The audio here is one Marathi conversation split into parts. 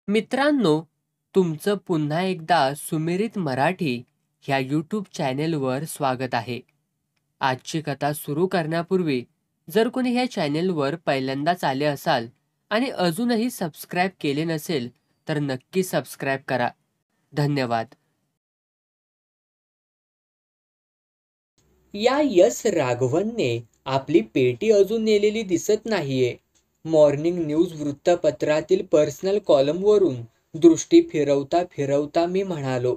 मित्रांनो, तुमचं पुन्हा एकदा सुमिरित मराठी ह्या यूट्यूब चॅनेलवर स्वागत आहे. आजची कथा सुरू करण्यापूर्वी जर कोणी ह्या चॅनेलवर पहिल्यांदाच आले असाल आणि अजूनही सबस्क्राईब केले नसेल तर नक्की सबस्क्राईब करा. धन्यवाद. या यस राघवनने आपली पेटी अजून नेलेली दिसत नाहीये. मॉर्निंग न्यूज वृत्तपत्रातील पर्सनल कॉलमवरून दृष्टी फिरवता फिरवता मी म्हणालो.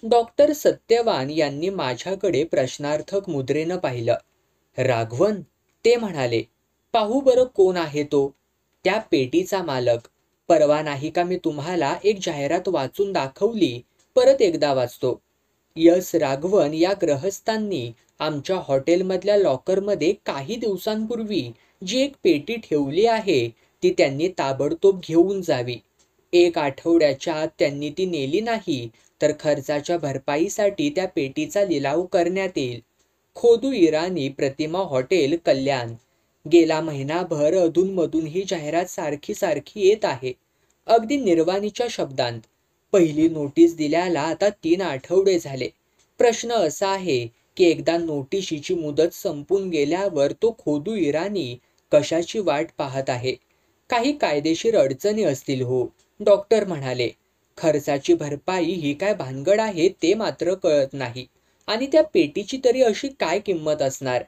डॉक्टर सत्यवान यांनी माझ्याकडे प्रश्नार्थक मुद्रेनं पाहिलं. राघवन, ते म्हणाले. पाहू बरं कोण आहे तो. त्या पेटीचा मालक. परवा नाही का मी तुम्हाला एक जाहिरात वाचून दाखवली, परत एकदा वाचतो. यस राघवन या ग्रहस्थांनी आमच्या हॉटेलमधल्या लॉकरमध्ये काही दिवसांपूर्वी जी एक पेटी ठेवली आहे ती त्यांनी ताबडतोब घेऊन जावी. 1 आठवड्याच्या आत त्यांनी ती नेली नाही तर खर्चाच्या भरपाईसाठी त्या पेटीचा लिलाव करण्यात येईल. खोदू इराणी प्रतिमा हॉटेल, कल्याण. गेला महिनाभर अधूनमधून ही जाहिरात सारखी सारखी येत आहे, अगदी निर्वाणीच्या शब्दांत. पहिली नोटीस दिल्याला आता 3 आठवडे झाले. प्रश्न असा आहे की एकदा नोटिशीची मुदत संपून गेल्यावर तो खोदू इराणी कशाची वाट पाहत आहे. काही कायदेशीर अडचणी असतील हो, डॉक्टर म्हणाले. खर्चाची भरपाई ही काय भानगड आहे ते मात्र कळत नाही. आणि त्या पेटीची तरी अशी काय किंमत असणार.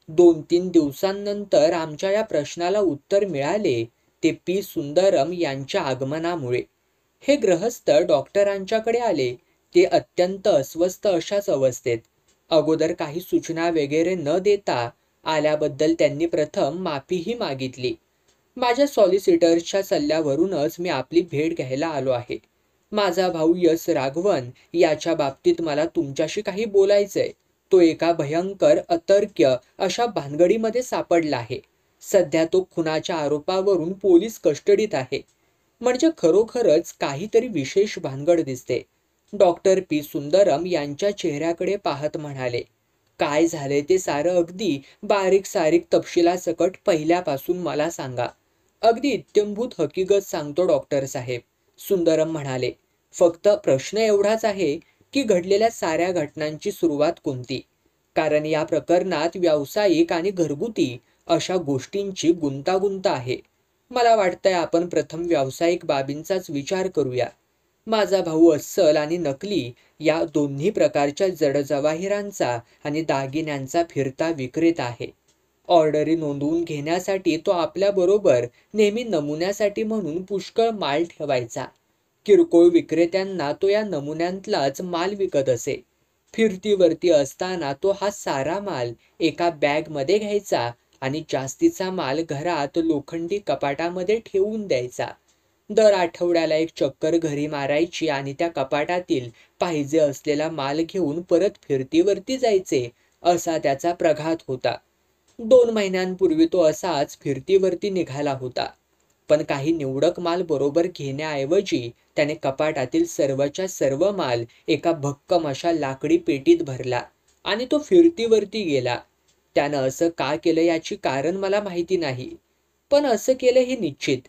2-3 दिवसांनंतर आमच्या या प्रश्नाला उत्तर मिळाले, ते पी सुंदरम यांच्या आगमनामुळे. हे गृहस्थ डॉक्टरांच्याकडे आले. ते अत्यंत अस्वस्थ अशाच अवस्थेत. अगोदर काही सूचना वगैरे न देता आल्याबद्दल त्यांनी प्रथम माफीही मागितली. माझ्या सॉलिसिटर्सच्या सल्ल्यावरूनच मी आपली भेट घ्यायला आलो आहे. माझा भाऊ यस राघवन याच्या बाबतीत मला तुमच्याशी काही बोलायचंय. तो एका भयंकर अतर्क्य अशा भानगडीमध्ये सापडला आहे. सध्या तो खुनाच्या आरोपावरून पोलीस कस्टडीत आहे. म्हणजे खरोखरच काहीतरी विशेष भानगड दिसते. डॉक्टर पी सुंदरम यांच्या चेहऱ्याकडे पाहत म्हणाले. काय झाले ते सारं अगदी बारीक सारीक तपशिलासकट पहिल्यापासून मला सांगा. अगदी इत्थंभूत हकीकत सांगतो डॉक्टर साहेब, सुंदरम म्हणाले. फक्त प्रश्न एवढाच आहे की घडलेल्या साऱ्या घटनांची सुरुवात कोणती. कारण या प्रकरणात व्यावसायिक आणि घरगुती अशा गोष्टींची गुंतागुंत आहे. मला वाटतंय आपण प्रथम व्यावसायिक बाबींचाच विचार करूया. माझा भाऊ अस्सल आणि नकली या दोन्ही प्रकारच्या जडजवाहिरांचा आणि दागिन्यांचा फिरता विक्रेता आहे. ऑर्डरी नोंदवून घेण्यासाठी तो आपल्याबरोबर नेहमी नमुन्यासाठी म्हणून पुष्कळ माल ठेवायचा. किरकोळ विक्रेत्यांना तो या नमुन्यांतलाच माल विकत असे. फिरतीवरती असताना तो हा सारा माल एका बॅगमध्ये घ्यायचा आणि जास्तीचा माल घरात लोखंडी कपाटामध्ये ठेवून द्यायचा. दर आठवड्याला एक चक्कर घरी मारायची आणि त्या कपाटातील पाहिजे असलेला माल घेऊन परत फिरतीवरती जायचे, असा त्याचा प्रघात होता. 2 महिन्यांपूर्वी तो असाच फिरतीवरती निघाला होता. पण काही निवडक माल बरोबर घेण्याऐवजी त्याने कपाटातील सर्वच्या सर्व माल एका भक्कम अशा लाकडी पेटीत भरला आणि तो फिरतीवरती गेला. त्यानं असं का केलं याची कारण मला माहिती नाही, पण असं केलं हे निश्चित.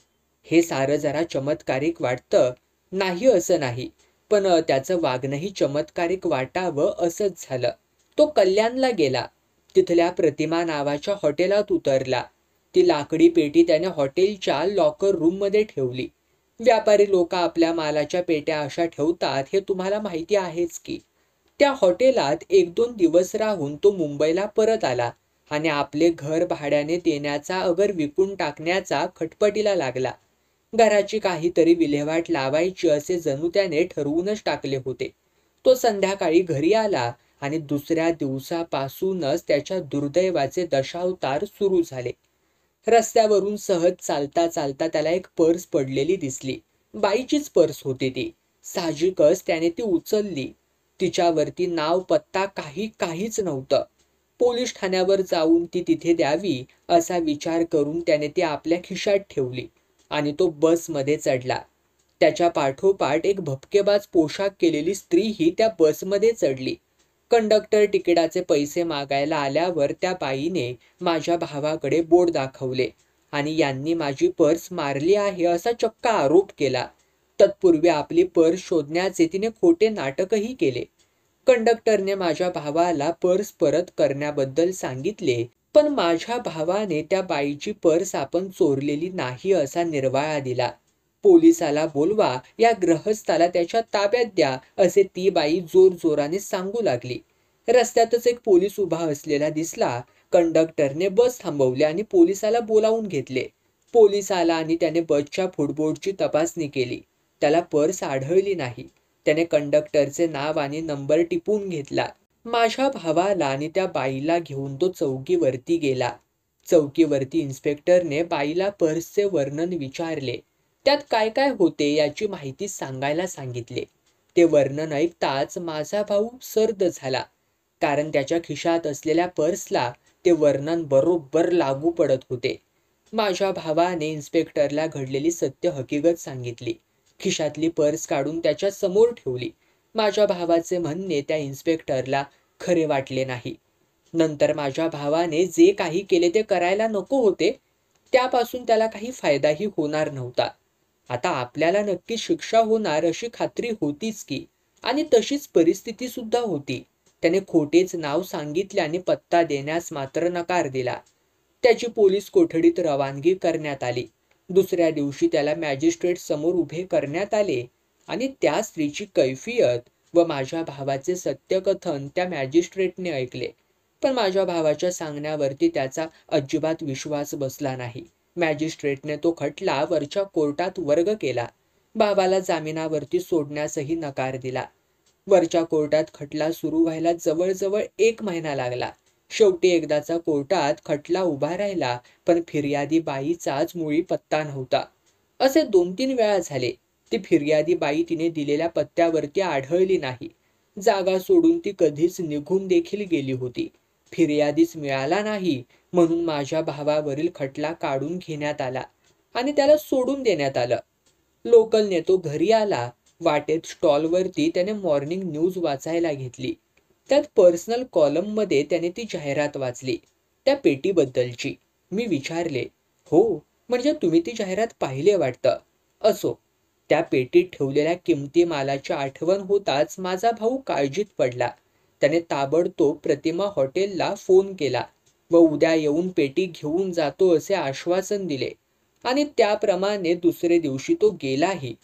हे सारं जरा चमत्कारिक वाटतं, नाही असं नाही, पण त्याचं वागणंही चमत्कारिक वाटावं असंच झालं. तो कल्याणला गेला. तिथल्या प्रतिमा नावाच्या हॉटेलात उतरला. ती लाकडी पेटी त्याने हॉटेलच्या लॉकर रूममध्ये ठेवली. व्यापारी लोक आपल्या मालाच्या पेट्या अशा ठेवतात हे तुम्हाला माहिती आहेच की. त्या हॉटेलात 1-2 दिवस राहून तो मुंबईला परत आला आणि आपले घर भाड्याने देण्याचा अगर विकून टाकण्याचा खटपटीला लागला. घराची काहीतरी विल्हेवाट लावायची असे जणू त्याने ठरवूनच टाकले होते. तो संध्याकाळी घरी आला आणि दुसऱ्या दिवसापासूनच त्याच्या दुर्दैवाचे दशावतार सुरू झाले. रस्त्यावरून सहज चालता चालता त्याला एक पर्स पडलेली दिसली. बाईचीच पर्स होती ती. साहजिकच त्याने ती उचलली. तिच्यावरती नाव पत्ता काहीच नव्हतं. पोलीस ठाण्यावर जाऊन ती तिथे द्यावी असा विचार करून त्याने ती आपल्या खिशात ठेवली आणि तो बसमध्ये चढला. त्याच्या पाठोपाठ एक भपकेबाज पोशाख केलेली स्त्रीही त्या बसमध्ये चढली. कंडक्टर तिकिटाचे पैसे मागायला आल्यावर त्या बाईने माझ्या भावाकडे बोट दाखवले आणि यांनी माझी पर्स मारली आहे असा चक्क आरोप केला. तत्पूर्वी आपली पर्स शोधण्याचे तिने खोटे नाटकही केले. कंडक्टरने माझ्या भावाला पर्स परत करण्याबद्दल सांगितले, पण माझ्या भावाने त्या बाईची पर्स आपण चोरलेली नाही असा निर्वाळा दिला. पोलिसाला बोलवा, या ग्रहस्थाला त्याच्या ताब्यात द्या, असे ती बाई जोरजोराने सांगू लागली. रस्त्यातच एक पोलीस उभा असलेला दिसला. कंडक्टरने बस थांबवली आणि पोलिसाला बोलावून घेतले. पोलीस आला आणि त्याने बसच्या फुटबोर्डची तपासणी केली. त्याला पर्स आढळली नाही. त्याने कंडक्टरचे नाव आणि नंबर टिपून घेतला. माझ्या भावाला आणि त्या बाईला घेऊन तो चौकीवरती गेला. चौकीवरती इन्स्पेक्टरने बाईला पर्सचे वर्णन विचारले. त्यात काय काय होते याची माहिती सांगायला सांगितले. ते वर्णन ऐकताच माझा भाऊ सर्द झाला, कारण त्याच्या खिशात असलेल्या पर्सला ते वर्णन बरोबर लागू पडत होते. माझ्या भावाने इन्स्पेक्टरला घडलेली सत्य हकीकत सांगितली. खिशातली पर्स काढून त्याच्या समोर ठेवली. माझ्या भावाचे म्हणणे त्या इन्स्पेक्टरला खरे वाटले नाही. नंतर माझ्या भावाने जे काही केले ते करायला नको होते, त्यापासून त्याला काही फायदाही होणार नव्हता. आता आपल्याला नक्की शिक्षा होणार अशी खात्री होतीच की, आणि तशीच परिस्थिती सुद्धा होती. त्याने खोटेच नाव सांगितले आणि पत्ता देण्यास मात्र नकार दिला. त्याची पोलीस कोठडीत रवानगी करण्यात आली. दुसऱ्या दिवशी त्याला मॅजिस्ट्रेट समोर उभे करण्यात आले आणि त्या स्त्रीची कैफियत व माझ्या भावाचे सत्यकथन त्या मॅजिस्ट्रेटने ऐकले. पण माझ्या भावाच्या सांगण्यावरती त्याचा अजिबात विश्वास बसला नाही. मॅजिस्ट्रेटने तो खटला वरच्या कोर्टात वर्ग केला. भावाला जामिनावरती सोडण्यासही नकार दिला. वरच्या कोर्टात खटला सुरू व्हायला जवळजवळ 1 महिना लागला. शेवटी एकदाचा कोर्टात खटला उभा राहिला, पण फिर्यादी बाईचाच मुळी पत्ता नव्हता. असे 2-3 वेळा झाले. ती फिर्यादी बाई तिने दिलेल्या पत्त्यावरती आढळली नाही. जागा सोडून ती कधीच निघून देखील गेली होती. फिर्यादीच मिळाला नाही, म्हणून माझ्या भावावरील खटला काढून घेण्यात आला आणि त्याला सोडून देण्यात आलं. लोकलने तो घरी आला. वाटेत स्टॉलवरती त्याने मॉर्निंग न्यूज वाचायला घेतली. त्यात पर्सनल कॉलममध्ये त्याने ती जाहिरात वाचली, त्या पेटीबद्दलची. मी विचारले, हो, म्हणजे तुम्ही ती जाहिरात पाहिले वाटतं. असो. त्या पेटीत ठेवलेल्या किमती मालाची आठवण होताच माझा भाऊ काळजीत पडला. त्याने ताबडतोब प्रतिमा हॉटेलला फोन केला व उद्या येऊन पेटी घेऊन जातो असे आश्वासन दिले, आणि त्याप्रमाणे दुसरे दिवशी तो गेलाही.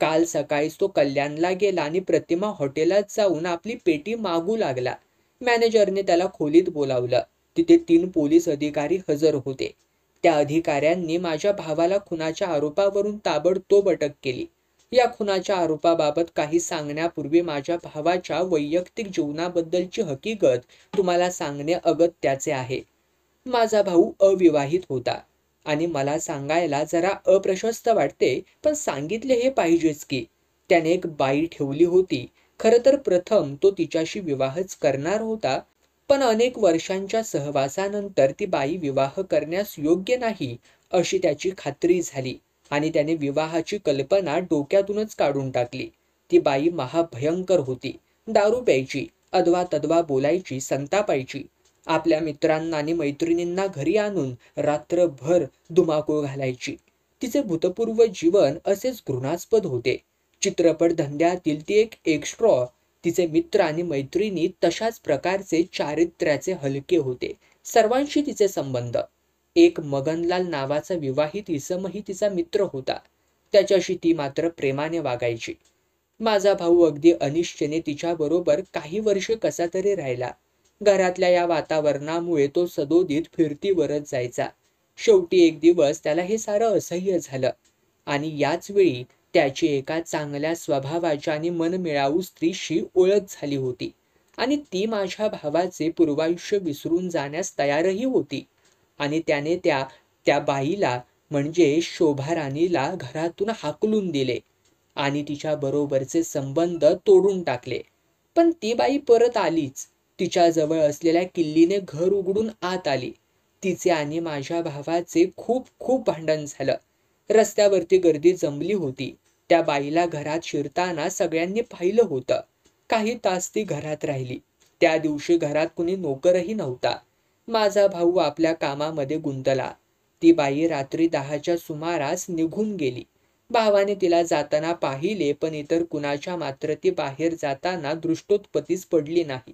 काल सकाळीच तो कल्याणला गेला आणि प्रतिमा हॉटेलात जाऊन आपली पेटी मागू लागला. मॅनेजरने त्याला खोलीत बोलावलं. तिथे 3 पोलीस अधिकारी हजर होते. त्या अधिकाऱ्यांनी माझ्या भावाला खुनाच्या आरोपावरून ताबडतोब अटक केली. या खुनाच्या आरोपाबाबत काही सांगण्यापूर्वी माझ्या भावाच्या वैयक्तिक जीवनाबद्दलची हकीकत तुम्हाला सांगणे अगत्याचे आहे. माझा भाऊ अविवाहित होता आणि मला सांगायला जरा अप्रशस्त वाटते, पण सांगितले हे पाहिजेच की. त्याने एक बाई ठेवली होती. खरं तर प्रथम तो तिच्याशी विवाहच करणार होता, पण अनेक वर्षांच्या सहवासानंतर ती बाई विवाह करण्यास योग्य नाही अशी त्याची खात्री झाली आणि त्याने विवाहाची कल्पना डोक्यातूनच काढून टाकली. ती बाई महाभयंकर होती. दारू प्यायची, अदवा-तदवा बोलायची, संतापायची. आपल्या मित्रांना आणि मैत्रिणींना घरी आणून रात्रभर धुमाकूळ घालायची. तिचे भूतपूर्व जीवन असेच घृणास्पद होते. चित्रपट धंद्यातील ती एक एक्स्ट्रॉ. तिचे मित्र आणि मैत्रिणी तशाच प्रकारचे चारित्र्याचे हलके होते. सर्वांशी तिचे संबंध. एक मगनलाल नावाचा विवाहित इसमही तिचा मित्र होता. त्याच्याशी ती मात्र प्रेमाने वागायची. माझा भाऊ अगदी अनिश्चेने तिच्याबरोबर काही वर्षे कसा तरी राहिला. घरातल्या या वातावरणामुळे तो सदोदित फिरतीवरच जायचा. शेवटी एक दिवस त्याला हे सारं असह्य झालं आणि याच वेळी त्याची एका चांगल्या स्वभावाच्या आणि मनमिळावू स्त्रीशी ओळख झाली होती आणि ती माझ्या भावाचे पूर्वायुष्य विसरून जाण्यास तयारही होती. आणि त्याने त्या बाईला म्हणजे शोभा राणीला घरातून हाकलून दिले आणि तिच्या बरोबरचे संबंध तोडून टाकले. पण ती बाई परत आलीच. तिच्या जवळ असलेल्या किल्लीने घर उघडून आत आली. तिचे आणि माझ्या भावाचे खूप खूप भांडण झालं. रस्त्यावरती गर्दी जमली होती. त्या बाईला घरात शिरताना सगळ्यांनी पाहिलं होतं. काही तास ती घरात राहिली. त्या दिवशी घरात कुणी नोकरही नव्हता. माझा भाऊ आपल्या कामामध्ये गुंतला. ती बाई रात्री 10च्या सुमारास निघून गेली. भावाने तिला जाताना पाहिले, पण इतर कुणाच्या मात्र ती बाहेर जाताना दृष्टोत्पत्तीच पडली नाही.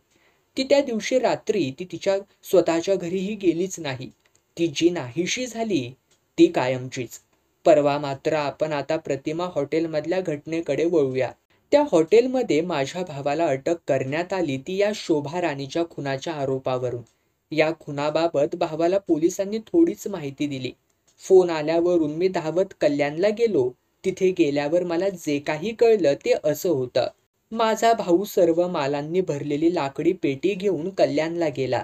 ती त्या दिवशी रात्री ती तिच्या स्वतःच्या घरीही गेलीच नाही. ती जी नाहीशी झाली ती कायमचीच. परवा मात्र आपण आता प्रतिमा हॉटेलमधल्या घटनेकडे वळूया. त्या हॉटेलमध्ये माझ्या भावाला अटक करण्यात आली, ती या शोभा राणीच्या खुनाच्या आरोपावरून. या खुनाबाबत भावाला पोलिसांनी थोडीच माहिती दिली. फोन आल्यावरून मी धावत कल्याणला गेलो. तिथे गेल्यावर मला जे काही कळलं ते असं होतं. माझा भाऊ सर्व मालांनी भरलेली लाकडी पेटी घेऊन कल्याणला गेला.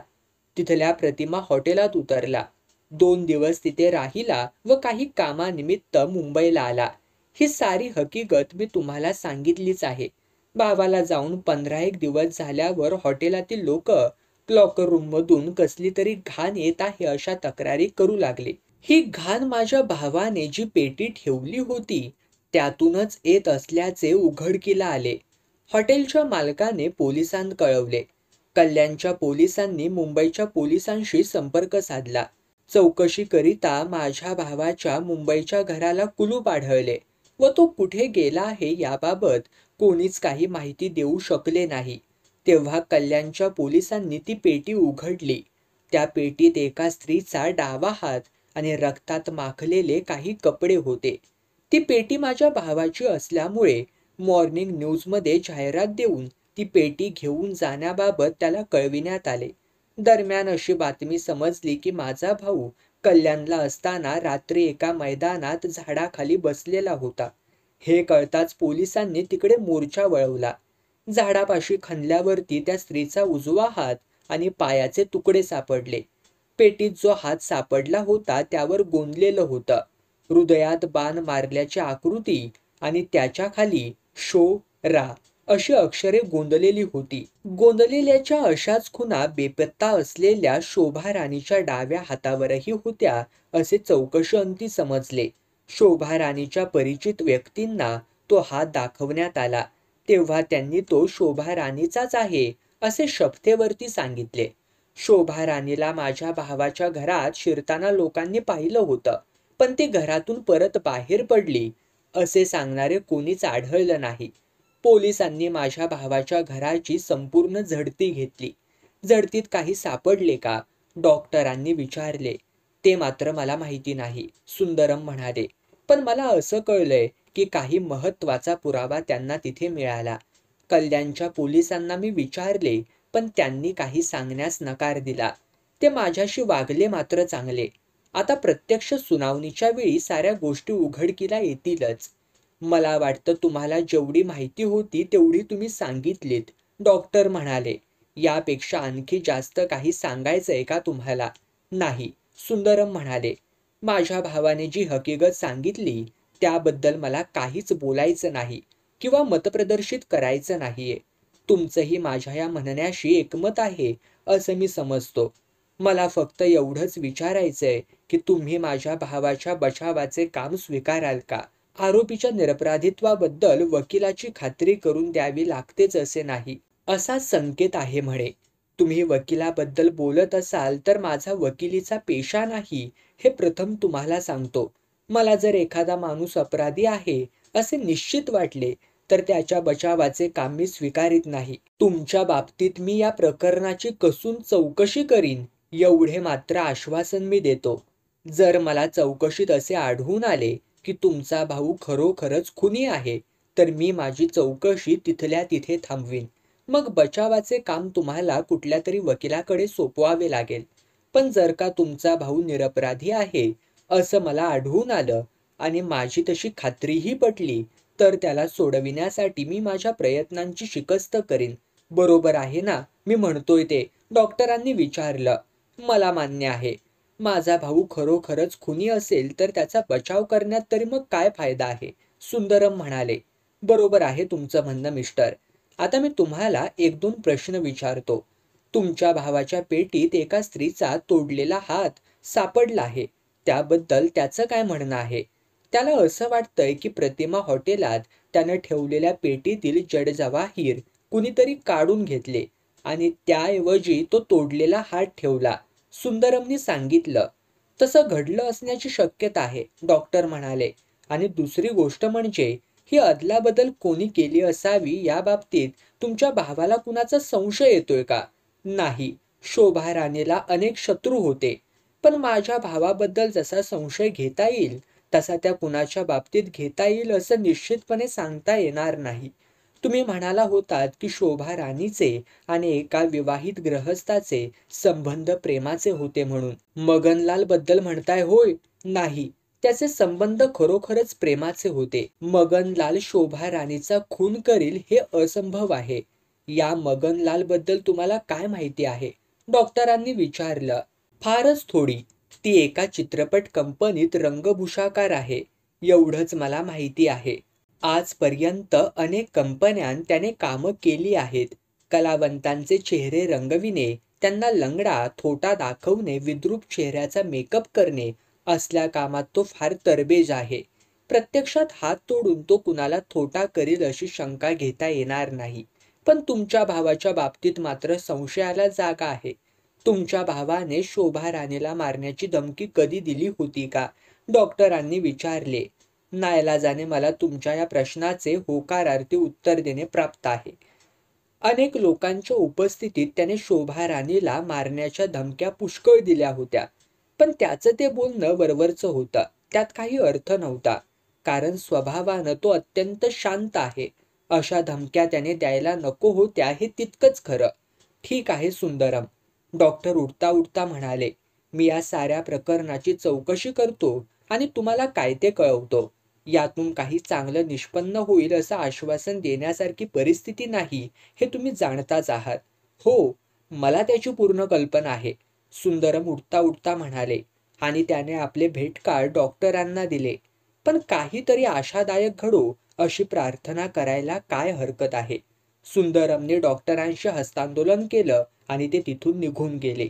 तिथल्या प्रतिमा हॉटेलात उतरला. 2 दिवस तिथे राहिला व काही कामानिमित्त मुंबईला आला. ही सारी हकीकत मी तुम्हाला सांगितलीच आहे. भावाला जाऊन 15 दिवस झाल्यावर हॉटेलातील लोक लॉकर रूम मधून कसली तरी घाण येत आहे अशा तक्रारी करू लागले. ही घाण माझ्या भावाने जी पेटी ठेवली होती त्यातूनच येत असल्याचे उघडकीला आले. हॉटेलच्या मालकाने पोलिसांत कळवले. कल्याणच्या पोलिसांनी मुंबईच्या पोलिसांशी संपर्क साधला. चौकशीकरिता माझ्या भावाच्या मुंबईच्या घराला कुलूप आढळले व तो कुठे गेला आहे याबाबत कोणीच काही माहिती देऊ शकले नाही. तेव्हा कल्याणच्या पोलिसांनी ती पेटी उघडली. त्या पेटीत एका स्त्रीचा डावा हात आणि रक्तात माखलेले काही कपडे होते. ती पेटी माझ्या भावाची असल्यामुळे मॉर्निंग न्यूजमध्ये जाहिरात देऊन ती पेटी घेऊन जाण्याबाबत त्याला कळविण्यात आले. दरम्यान अशी बातमी समजली की माझा भाऊ कल्याणला असताना रात्री एका मैदानात झाडाखाली बसलेला होता. हे कळताच पोलिसांनी तिकडे मोर्चा वळवला. झाडापाशी खणल्यावरती त्या स्त्रीचा उजवा हात आणि पायाचे तुकडे सापडले. पेटीत जो हात सापडला होता त्यावर गोंदलेलं होतं. हृदयात बाण मारल्याची आकृती आणि त्याच्या खाली शो रा अशी अक्षरे गोंदलेली होती. गोंदलेल्याच्या अशाच खुणा बेपत्ता असलेल्या शोभा राणीच्या डाव्या हातावरही होत्या असे चौकशीअंती समजले. शोभा राणीच्या परिचित व्यक्तींना तो हात दाखवण्यात आला तेव्हा त्यांनी तो शोभा राणीचाच आहे असे शपथेवरती सांगितले. शोभा राणीला माझ्या भावाच्या घरात शिरताना लोकांनी पाहिलं होतं, पण ती घरातून परत बाहेर पडली असे सांगणारे कोणीच आढळलं नाही. पोलिसांनी माझ्या भावाच्या घराची संपूर्ण झडती घेतली. झडतीत काही सापडले का? डॉक्टरांनी विचारले. ते मात्र मला माहिती नाही, सुंदरम म्हणाले. पण मला असं कळलंय की काही महत्वाचा पुरावा त्यांना तिथे मिळाला. कल्याणच्या पोलिसांना मी विचारले, पण त्यांनी काही सांगण्यास नकार दिला. ते माझ्याशी वागले मात्र चांगले. आता प्रत्यक्ष सुनावणीच्या वेळी साऱ्या गोष्टी उघडकीला येतीलच. मला वाटतं तुम्हाला जेवढी माहिती होती तेवढी तुम्ही सांगितलीत, डॉक्टर म्हणाले. यापेक्षा आणखी जास्त काही सांगायचंय का तुम्हाला? नाही, सुंदरम म्हणाले. माझ्या भावाने जी हकीकत सांगितली त्याबद्दल मला काहीच बोलायचं नाही किंवा मतप्रदर्शित करायचं नाहीये. तुमचंही माझ्या या म्हणण्याशी एकमत आहे असं मी समजतो. मला फक्त एवढंच विचारायचंय की तुम्ही माझ्या भावाच्या बचावाचे काम स्वीकाराल का? आरोपीच्या निरपराधित्वाबद्दल वकिलाची खात्री करून द्यावी लागतेच असे नाही, असा संकेत आहे म्हणे. तुम्ही वकिलाबद्दल बोलत असाल तर माझा वकिलीचा पेशा नाही हे प्रथम तुम्हाला सांगतो. मला जर एखादा माणूस अपराधी आहे असे निश्चित वाटले तर त्याच्या बचावाचे काम मी स्वीकारित नाही. तुमच्या बाबतीत मी या प्रकरणाची कसून चौकशी करीन एवढे मात्र आश्वासन मी देतो. जर मला चौकशीत असे आढळून आले की तुमचा भाऊ खरोखरच खुनी आहे तर मी माझी चौकशी तिथल्या तिथे थांबवीन. मग बचावाचे काम तुम्हाला कुठल्या तरी वकिलाकडे सोपवावे लागेल. पण जर का तुमचा भाऊ निरपराधी आहे असं मला आढळून आलं आणि माझी तशी खात्रीही पटली तर त्याला सोडविण्यासाठी मी माझ्या प्रयत्नांची शिकस्त करीन. बरोबर आहे ना मी म्हणतोय ते? डॉक्टरांनी विचारलं. मला मान्य आहे. माझा भाऊ खरोखरच खुनी असेल तर त्याचा बचाव करण्यात तरी मग काय फायदा आहे? सुंदरम म्हणाले. बरोबर आहे तुमचं म्हणणं मिस्टर. आता मी तुम्हाला 1-2 प्रश्न विचारतो. तुमच्या भावाच्या पेटीत एका स्त्रीचा तोडलेला हात सापडला आहे, त्याबद्दल त्याचं काय म्हणणं आहे? त्याला असं वाटतंय की प्रतिमा हॉटेलात त्यानं ठेवलेल्या पेटीतील जडजवाहीर कुणीतरी काढून घेतले आणि त्याऐवजी तो तोडलेला हात ठेवला. सुंदरमनी सांगितलं. तसं घडलं असण्याची शक्यता आहे, डॉक्टर म्हणाले. आणि दुसरी गोष्ट म्हणजे ही अदलाबदल कोणी केली असावी या बाबतीत तुमच्या भावाला कुणाचा संशय येतोय का? नाही. शोभा राणेला अनेक शत्रू होते, पण माझ्या भावाबद्दल जसा संशय घेता येईल तसा त्या कुणाच्या बाबतीत घेता येईल असं निश्चितपणे सांगता येणार नाही. तुम्ही म्हणाला होतात की शोभा राणीचे आणि एका विवाहित गृहस्थाचे संबंध प्रेमाचे होते म्हणून. मगनलाल बद्दल म्हणताय होय? नाही. त्याचे संबंध खरोखरच प्रेमाचे होते. मगनलाल शोभा राणीचा खून करील हे असंभव आहे. या मगनलाल बद्दल तुम्हाला काय माहिती आहे? डॉक्टरांनी विचारलं. फारच थोडी. ती एका चित्रपट कंपनीत रंगभूषाकार आहे. एवढंच मला माहिती आहे. आजपर्यंत अनेक कंपन्यात त्याने कामं केली आहेत. कलावंतांचे चेहरे रंगविणे, त्यांना लंगडा, थोटा दाखवणे, विद्रूप चेहऱ्याचा मेकअप करणे असल्या कामात तो फार तरबेज आहे. प्रत्यक्षात हात तोडून तो कुणाला थोटा करील अशी शंका घेता येणार नाही. पण तुमच्या भावाच्या बाबतीत मात्र संशयाला जागा आहे. तुमच्या भावाने शोभा राणेला मारण्याची धमकी कधी दिली होती का? डॉक्टरांनी विचारले. नाईलाजाने मला तुमच्या या प्रश्नाचे होकारार्थी उत्तर देणे प्राप्त आहे. अनेक लोकांच्या उपस्थितीत त्याने शोभा राणीला मारण्याच्या धमक्या पुष्कळ दिल्या होत्या. पण त्याचं ते बोलणं वरवरचं होतं. त्यात काही अर्थ नव्हता. कारण स्वभावानं तो अत्यंत शांत आहे. अशा धमक्या त्याने द्यायला नको होत्या हे तितकंच खरं. ठीक आहे सुंदरम. डॉक्टर उठता उठता म्हणाले. मी या साऱ्या प्रकरणाची चौकशी करतो आणि तुम्हाला काय ते कळवतो. यातून काही चांगलं निष्पन्न होईल असं आश्वासन देण्यासारखी परिस्थिती नाही हे तुम्ही जाणताच आहात. हो, मला त्याची पूर्ण कल्पना आहे. सुंदरम उठता उठता म्हणाले आणि त्याने आपले भेटकार्ड डॉक्टरांना दिले. पण काहीतरी आशादायक घडो अशी प्रार्थना करायला काय हरकत आहे? सुंदरमने डॉक्टरांशी हस्तांदोलन केलं आणि ते तिथून निघून गेले.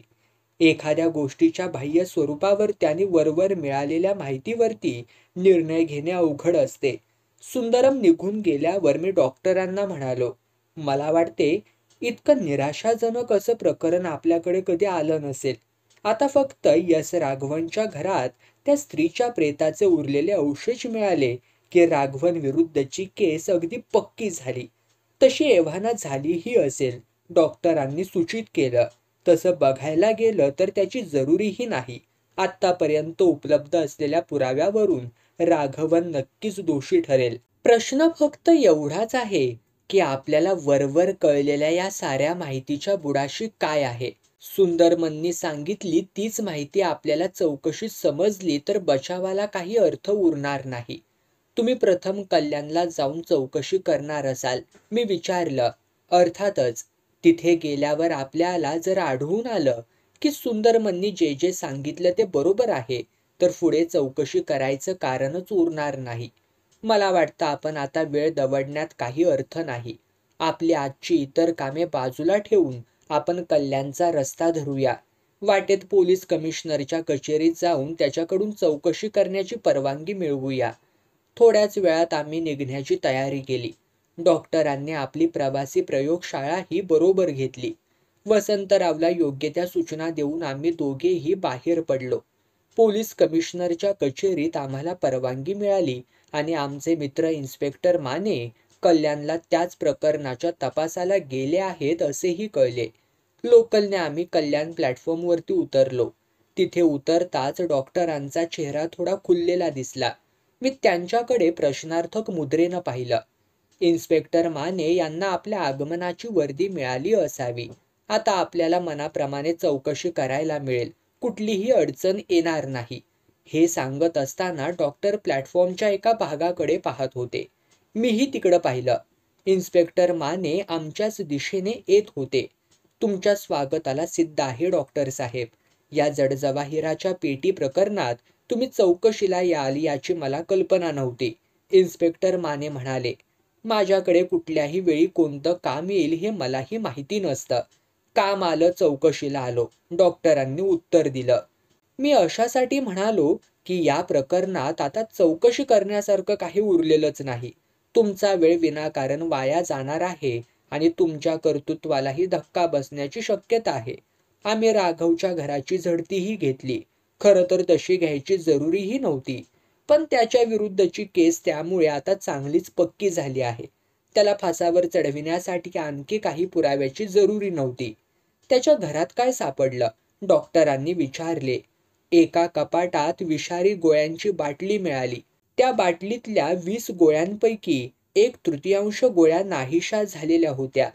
एखाद्या गोष्टीच्या बाह्य स्वरूपावर त्यांनी वरवर मिळालेल्या माहितीवरती निर्णय घेणे अवघड असते. सुंदरम निघून गेल्यावर मी डॉक्टरांना म्हणालो, मला वाटते इतकं निराशाजनक असं प्रकरण आपल्याकडे कधी आलं नसेल. आता फक्त यस राघवनच्या घरात त्या स्त्रीच्या प्रेताचे उरलेले अवशेष मिळाले की राघवन विरुद्धची केस अगदी पक्की झाली. तशी एव्हाना झालीही असेल, डॉक्टरांनी सूचित केलं. तसं बघायला गेलं तर त्याची जरुरीही नाही. आत्तापर्यंत उपलब्ध असलेल्या पुराव्यावरून राघवन नक्कीच दोषी ठरेल. प्रश्न फक्त एवढाच आहे की आपल्याला वरवर कळलेल्या या साऱ्या माहितीच्या बुडाशी काय आहे? सुंदरमननी सांगितली तीच माहिती आपल्याला चौकशीत समजली तर बचावाला काही अर्थ उरणार नाही. तुम्ही प्रथम कल्याणला जाऊन चौकशी करणार असाल? मी विचारलं. अर्थातच. तिथे गेल्यावर आपल्याला जर आढळून आलं की सुंदरमननी जे जे सांगितलं ते बरोबर आहे तर पुढे चौकशी करायचं कारणच उरणार नाही. मला वाटतं आपण आता वेळ दवडण्यात काही अर्थ नाही. आपली आजची इतर कामे बाजूला ठेवून आपण कल्याणचा रस्ता धरूया. वाटेत पोलीस कमिशनरच्या कचेरीत जाऊन त्याच्याकडून चौकशी करण्याची परवानगी मिळवूया. थोड्याच वेळात आम्ही निघण्याची तयारी केली. डॉक्टरांनी आपली प्रवासी प्रयोगशाळाही बरोबर घेतली. वसंतरावला योग्य त्या सूचना देऊन आम्ही दोघेही बाहेर पडलो. पोलीस कमिशनरच्या कचेरीत आम्हाला परवानगी मिळाली आणि आमचे मित्र इन्स्पेक्टर माने कल्याणला त्याच प्रकरणाच्या तपासाला गेले आहेत असेही कळले. लोकलने आम्ही कल्याण प्लॅटफॉर्मवरती उतरलो. तिथे उतरताच डॉक्टरांचा चेहरा थोडा खुललेला दिसला. मी त्यांच्याकडे प्रश्नार्थक मुद्रेनं पाहिलं. इन्स्पेक्टर माने यांना आपल्या आगमनाची वर्दी मिळाली असावी. आता आपल्याला मनाप्रमाणे चौकशी करायला मिळेल. कुठलीही अडचण येणार नाही. हे सांगत असताना डॉक्टर प्लॅटफॉर्मच्या एका भागाकडे पाहत होते. मीही तिकडं पाहिलं. इन्स्पेक्टर माने आमच्याच दिशेने येत होते. तुमच्या स्वागताला सिद्ध आहे डॉक्टर साहेब. या जडजवाहिराच्या पेटी प्रकरणात तुम्ही चौकशीला याल याची मला कल्पना नव्हती. इन्स्पेक्टर माने म्हणाले. माझ्याकडे कुठल्याही वेळी कोणतं काम येईल हे मलाही माहिती नसतं. काम आलं चौकशीला आलो, डॉक्टरांनी उत्तर दिलं. मी अशासाठी म्हणालो की या प्रकरणात आता चौकशी करण्यासारखं काही उरलेलंच नाही. तुमचा वेळ विनाकारण वाया जाणार आहे आणि तुमच्या कर्तृत्वालाही धक्का बसण्याची शक्यता आहे. आम्ही राघवच्या घराची झडतीही घेतली. खरं तर तशी घ्यायची जरुरीही नव्हती. पण त्याच्या विरुद्धची केस त्यामुळे आता चांगलीच पक्की झाली आहे. त्याला फासावर चढविण्यासाठी आणखी काही पुराव्याची जरुरी नव्हती. त्याच्या घरात काय सापडलं? डॉक्टरांनी विचारले. एका कपाटात विषारी गोळ्यांची बाटली मिळाली. त्या बाटलीतल्या 20 गोळ्यांपैकी 1/3 गोळ्या नाहीशा झालेल्या होत्या.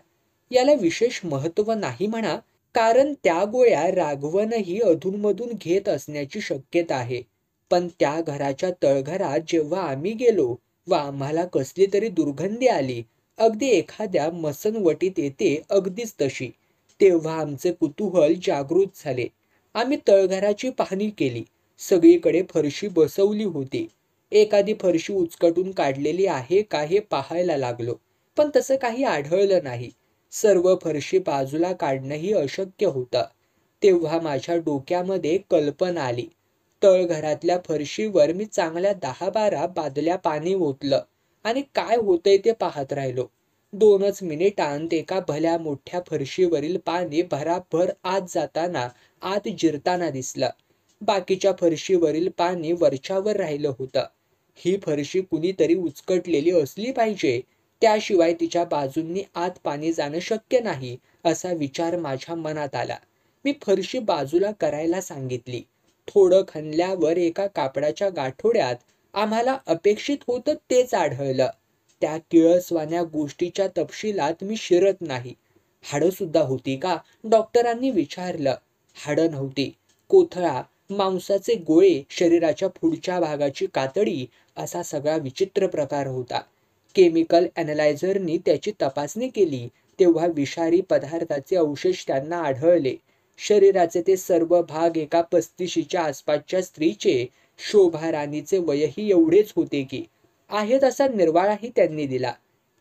याला विशेष महत्त्व नाही म्हणा, कारण त्या गोळ्या राघवनही अधूनमधून घेत असण्याची शक्यता आहे. पण त्या घराच्या तळघरात जेव्हा आम्ही गेलो व आम्हाला कसली तरी दुर्गंधी आली, अगदी एखाद्या मसणवटीत येते अगदीच तशी, तेव्हा आमचे कुतूहल जागृत झाले. आम्ही तळघराची पाहणी केली. सगळीकडे फरशी बसवली होती. एखादी फरशी उचकटून काढलेली आहे का हे पाहायला लागलो, पण तसं काही आढळलं नाही. सर्व फरशी बाजूला काढणंही अशक्य होतं. तेव्हा माझ्या डोक्यामध्ये कल्पना आली. तळघरातल्या फरशीवर मी चांगल्या 10-12 बादल्या पाणी ओतलं आणि काय होतंय ते पाहत राहिलो. 2च मिनिटांत एका भल्या मोठ्या फरशीवरील पाणी भराभर आत जाताना आत जिरताना दिसलं. बाकीच्या फरशीवरील पाणी वरच्यावर राहिलं होतं. ही फरशी कुणीतरी उचकटलेली असली पाहिजे, त्याशिवाय तिच्या बाजूंनी आत पाणी जाणं शक्य नाही, असा विचार माझ्या मनात आला. मी फरशी बाजूला करायला सांगितली. थोडं खणल्यावर एका कापडाच्या गाठोड्यात आम्हाला अपेक्षित होतं तेच आढळलं. त्या किळसवाण्या गोष्टीच्या तपशिलात मी शिरत नाही. हाडं सुद्धा होती का? डॉक्टरांनी विचारलं. हाडं नव्हती. कोथळा, मांसाचे गोळे, शरीराच्या पुढच्या भागाची कातडी, असा सगळा विचित्र प्रकार होता. केमिकल ॲनालायझरनी त्याची तपासणी केली तेव्हा विषारी पदार्थाचे अवशेष त्यांना आढळले. शरीराचे ते सर्व भाग एका 35च्या आसपासच्या स्त्रीचे. शोभा राणीचे वयही एवढेच होते की. आहे तसा निर्वाळाही त्यांनी दिला.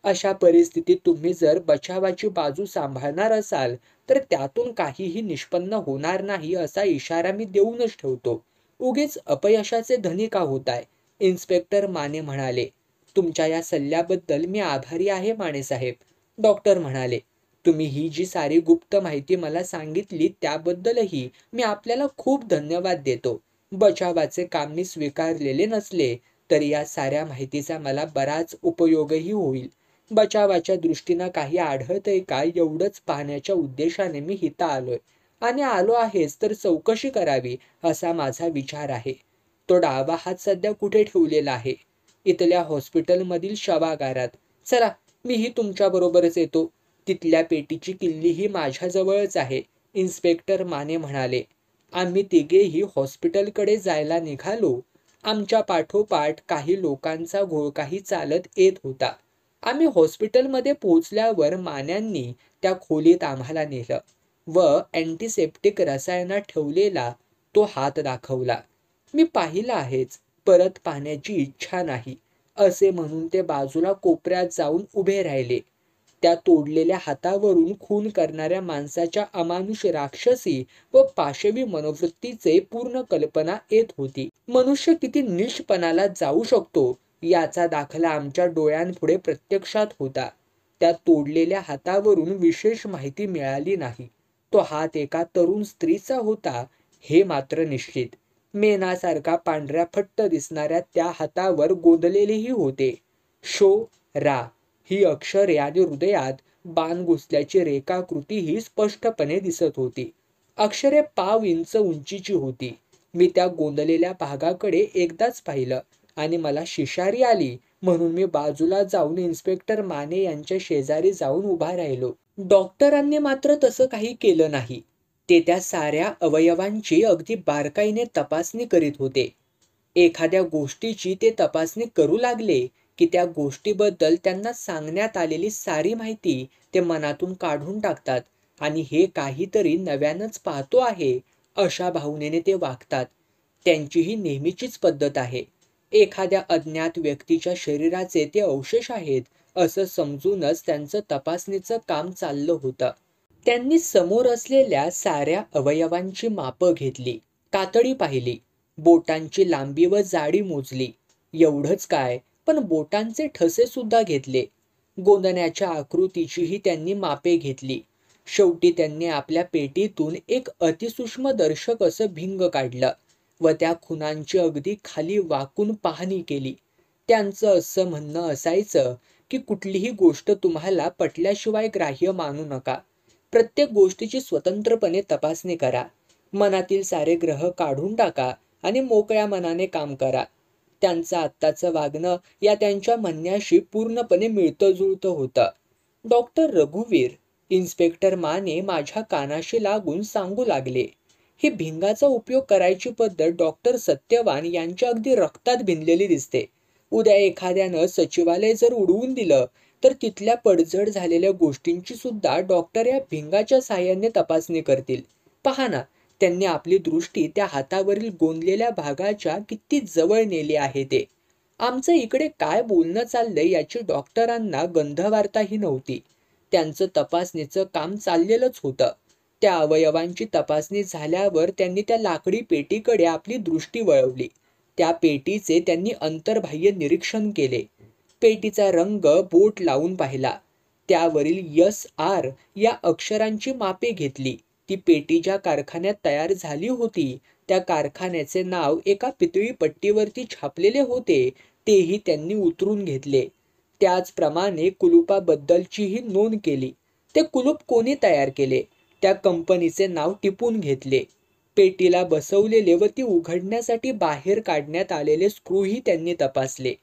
अशा परिस्थितीत तुम्ही जर बचावाची बाजू सांभाळणार असाल तर त्यातून काहीही निष्पन्न होणार नाही असा इशारा मी देऊनच ठेवतो. उगीच अपयशाचे धनी का होताय? इन्स्पेक्टर माने म्हणाले. तुमच्या या सल्ल्याबद्दल मी आभारी आहे मानेसाहेब. डॉक्टर म्हणाले. तुम्ही ही जी सारी गुप्त माहिती मला सांगितली त्याबद्दलही मी आपल्याला खूप धन्यवाद देतो. बचावाचे काम मी स्वीकारलेले नसले तरी या साऱ्या माहितीचा मला बराच उपयोगही होईल. बचावाच्या दृष्टीनं काही आढळतंय का एवढंच पाहण्याच्या उद्देशाने मी इथं आलोय, आणि आलो आहेच तर चौकशी करावी असा माझा विचार आहे. तो डावा हात सध्या कुठे ठेवलेला आहे? इथल्या हॉस्पिटलमधील शवागारात. चला, मीही तुमच्याबरोबरच येतो. तिथल्या पेटीची किल्लीही माझ्याजवळच आहे, इन्स्पेक्टर माने म्हणाले. आम्ही तिघेही हॉस्पिटलकडे जायला निघालो. आमच्या पाठोपाठ काही लोकांचा घोळकाही चालत येत होता. आम्ही हॉस्पिटलमध्ये पोहोचल्यावर मान्यांनी त्या खोलीत आम्हाला नेलं व अँटीसेप्टिक रसायनात ठेवलेला तो हात दाखवला. मी पाहिलं आहेच, परत पाहण्याची इच्छा नाही, असे म्हणून ते बाजूला कोपऱ्यात जाऊन उभे राहिले. त्या तोडलेल्या हातावरून खून करणाऱ्या माणसाच्या अमानुष राक्षसी व पाशवी मनोवृत्तीचे पूर्ण कल्पना येत होती. मनुष्य किती नीचपणाला जाऊ शकतो याचा दाखला आमच्या डोळ्यांपुढे प्रत्यक्षात होता. त्या तोडलेल्या हातावरून विशेष माहिती मिळाली नाही. तो हात एका तरुण स्त्रीचा होता हे मात्र निश्चित. मेणासारखा पांढऱ्या फट्ट दिसणाऱ्या त्या हातावर गोंदलेलेही होते. शो रा ही अक्षरे आणि हृदयात बाण घुसल्याची रेखाकृतीही स्पष्टपणे दिसत होती. अक्षरे 1/2 इंच उंचीची होती. मी त्या गोंदलेल्या भागाकडे एकदाच पाहिलं आणि मला शिशारी आली म्हणून मी बाजूला जाऊन इन्स्पेक्टर माने यांच्या शेजारी जाऊन उभा राहिलो. डॉक्टरांनी मात्र तसं काही केलं नाही. ते त्या साऱ्या अवयवांची अगदी बारकाईने तपासणी करीत होते. एखाद्या गोष्टीची ते तपासणी करू लागले की त्या गोष्टीबद्दल त्यांना सांगण्यात आलेली सारी माहिती ते मनातून काढून टाकतात आणि हे काहीतरी नव्यानंच पाहतो आहे अशा भावनेने ते वागतात. त्यांची ही नेहमीचीच पद्धत आहे. एखाद्या अज्ञात व्यक्तीच्या शरीराचे ते अवशेष आहेत असं समजूनच त्यांचं तपासणीचं काम चाललं होतं. त्यांनी समोर असलेल्या साऱ्या अवयवांची मापं घेतली, कातडी पाहिली, बोटांची लांबी व जाडी मोजली. एवढंच काय, पण बोटांचे ठसे सुद्धा घेतले. गोंदण्याच्या आकृतीचीही त्यांनी मापे घेतली. शेवटी त्यांनी आपल्या पेटीतून एक अतिसूक्ष्म दर्शक असं भिंग काढलं व त्या खुणांची अगदी खाली वाकून पाहणी केली. त्यांचं असं म्हणणं असायचं की कुठलीही गोष्ट तुम्हाला पटल्याशिवाय ग्राह्य मानू नका. प्रत्येक गोष्टीची स्वतंत्रपणे तपासणी करा. मनातील सारे ग्रह काढून टाका आणि मोकळ्या मनाने काम करा. त्यांचं आत्ताचं वागणं या त्यांच्या म्हणण्याशी पूर्णपणे मिळतं जुळतं होतं. डॉक्टर रघुवीर, इन्स्पेक्टर माने माझ्या कानाशी लागून सांगू लागले. ही भिंगाचा उपयोग करायची पद्धत डॉक्टर सत्यवान यांच्या अगदी रक्तात भिनलेली दिसते. उद्या एखाद्यानं सचिवालय जर उडवून दिलं तर तिथल्या पडझड झालेल्या गोष्टींची सुद्धा डॉक्टर या भिंगाच्या साहाय्याने तपासणी करतील. पहा ना, त्यांनी आपली दृष्टी त्या हातावरील गोंदलेल्या भागाच्या किती जवळ नेली आहे ते. आमचं इकडे काय बोलणं चाललंय याची डॉक्टरांना गंधवार्ताही नव्हती. त्यांचं तपासणीचं काम चाललेलंच होतं. त्या अवयवांची तपासणी झाल्यावर त्यांनी त्या लाकडी पेटीकडे आपली दृष्टी वळवली. त्या पेटीचे त्यांनी अंतर्बाह्य निरीक्षण केले. पेटीचा रंग बोट लावून पाहिला. त्यावरील SR या अक्षरांची मापे घेतली. ती पेटी ज्या कारखान्यात तयार झाली होती त्या कारखान्याचे नाव एका पितळी पट्टीवरती छापलेले होते तेही त्यांनी उतरून घेतले. त्याचप्रमाणे कुलुपाबद्दलचीही नोंद केली. ते कुलूप कोणी तयार केले त्या कंपनीचे नाव टिपून घेतले. पेटीला बसवलेले व ती उघडण्यासाठी बाहेर काढण्यात आलेले स्क्रूही त्यांनी तपासले.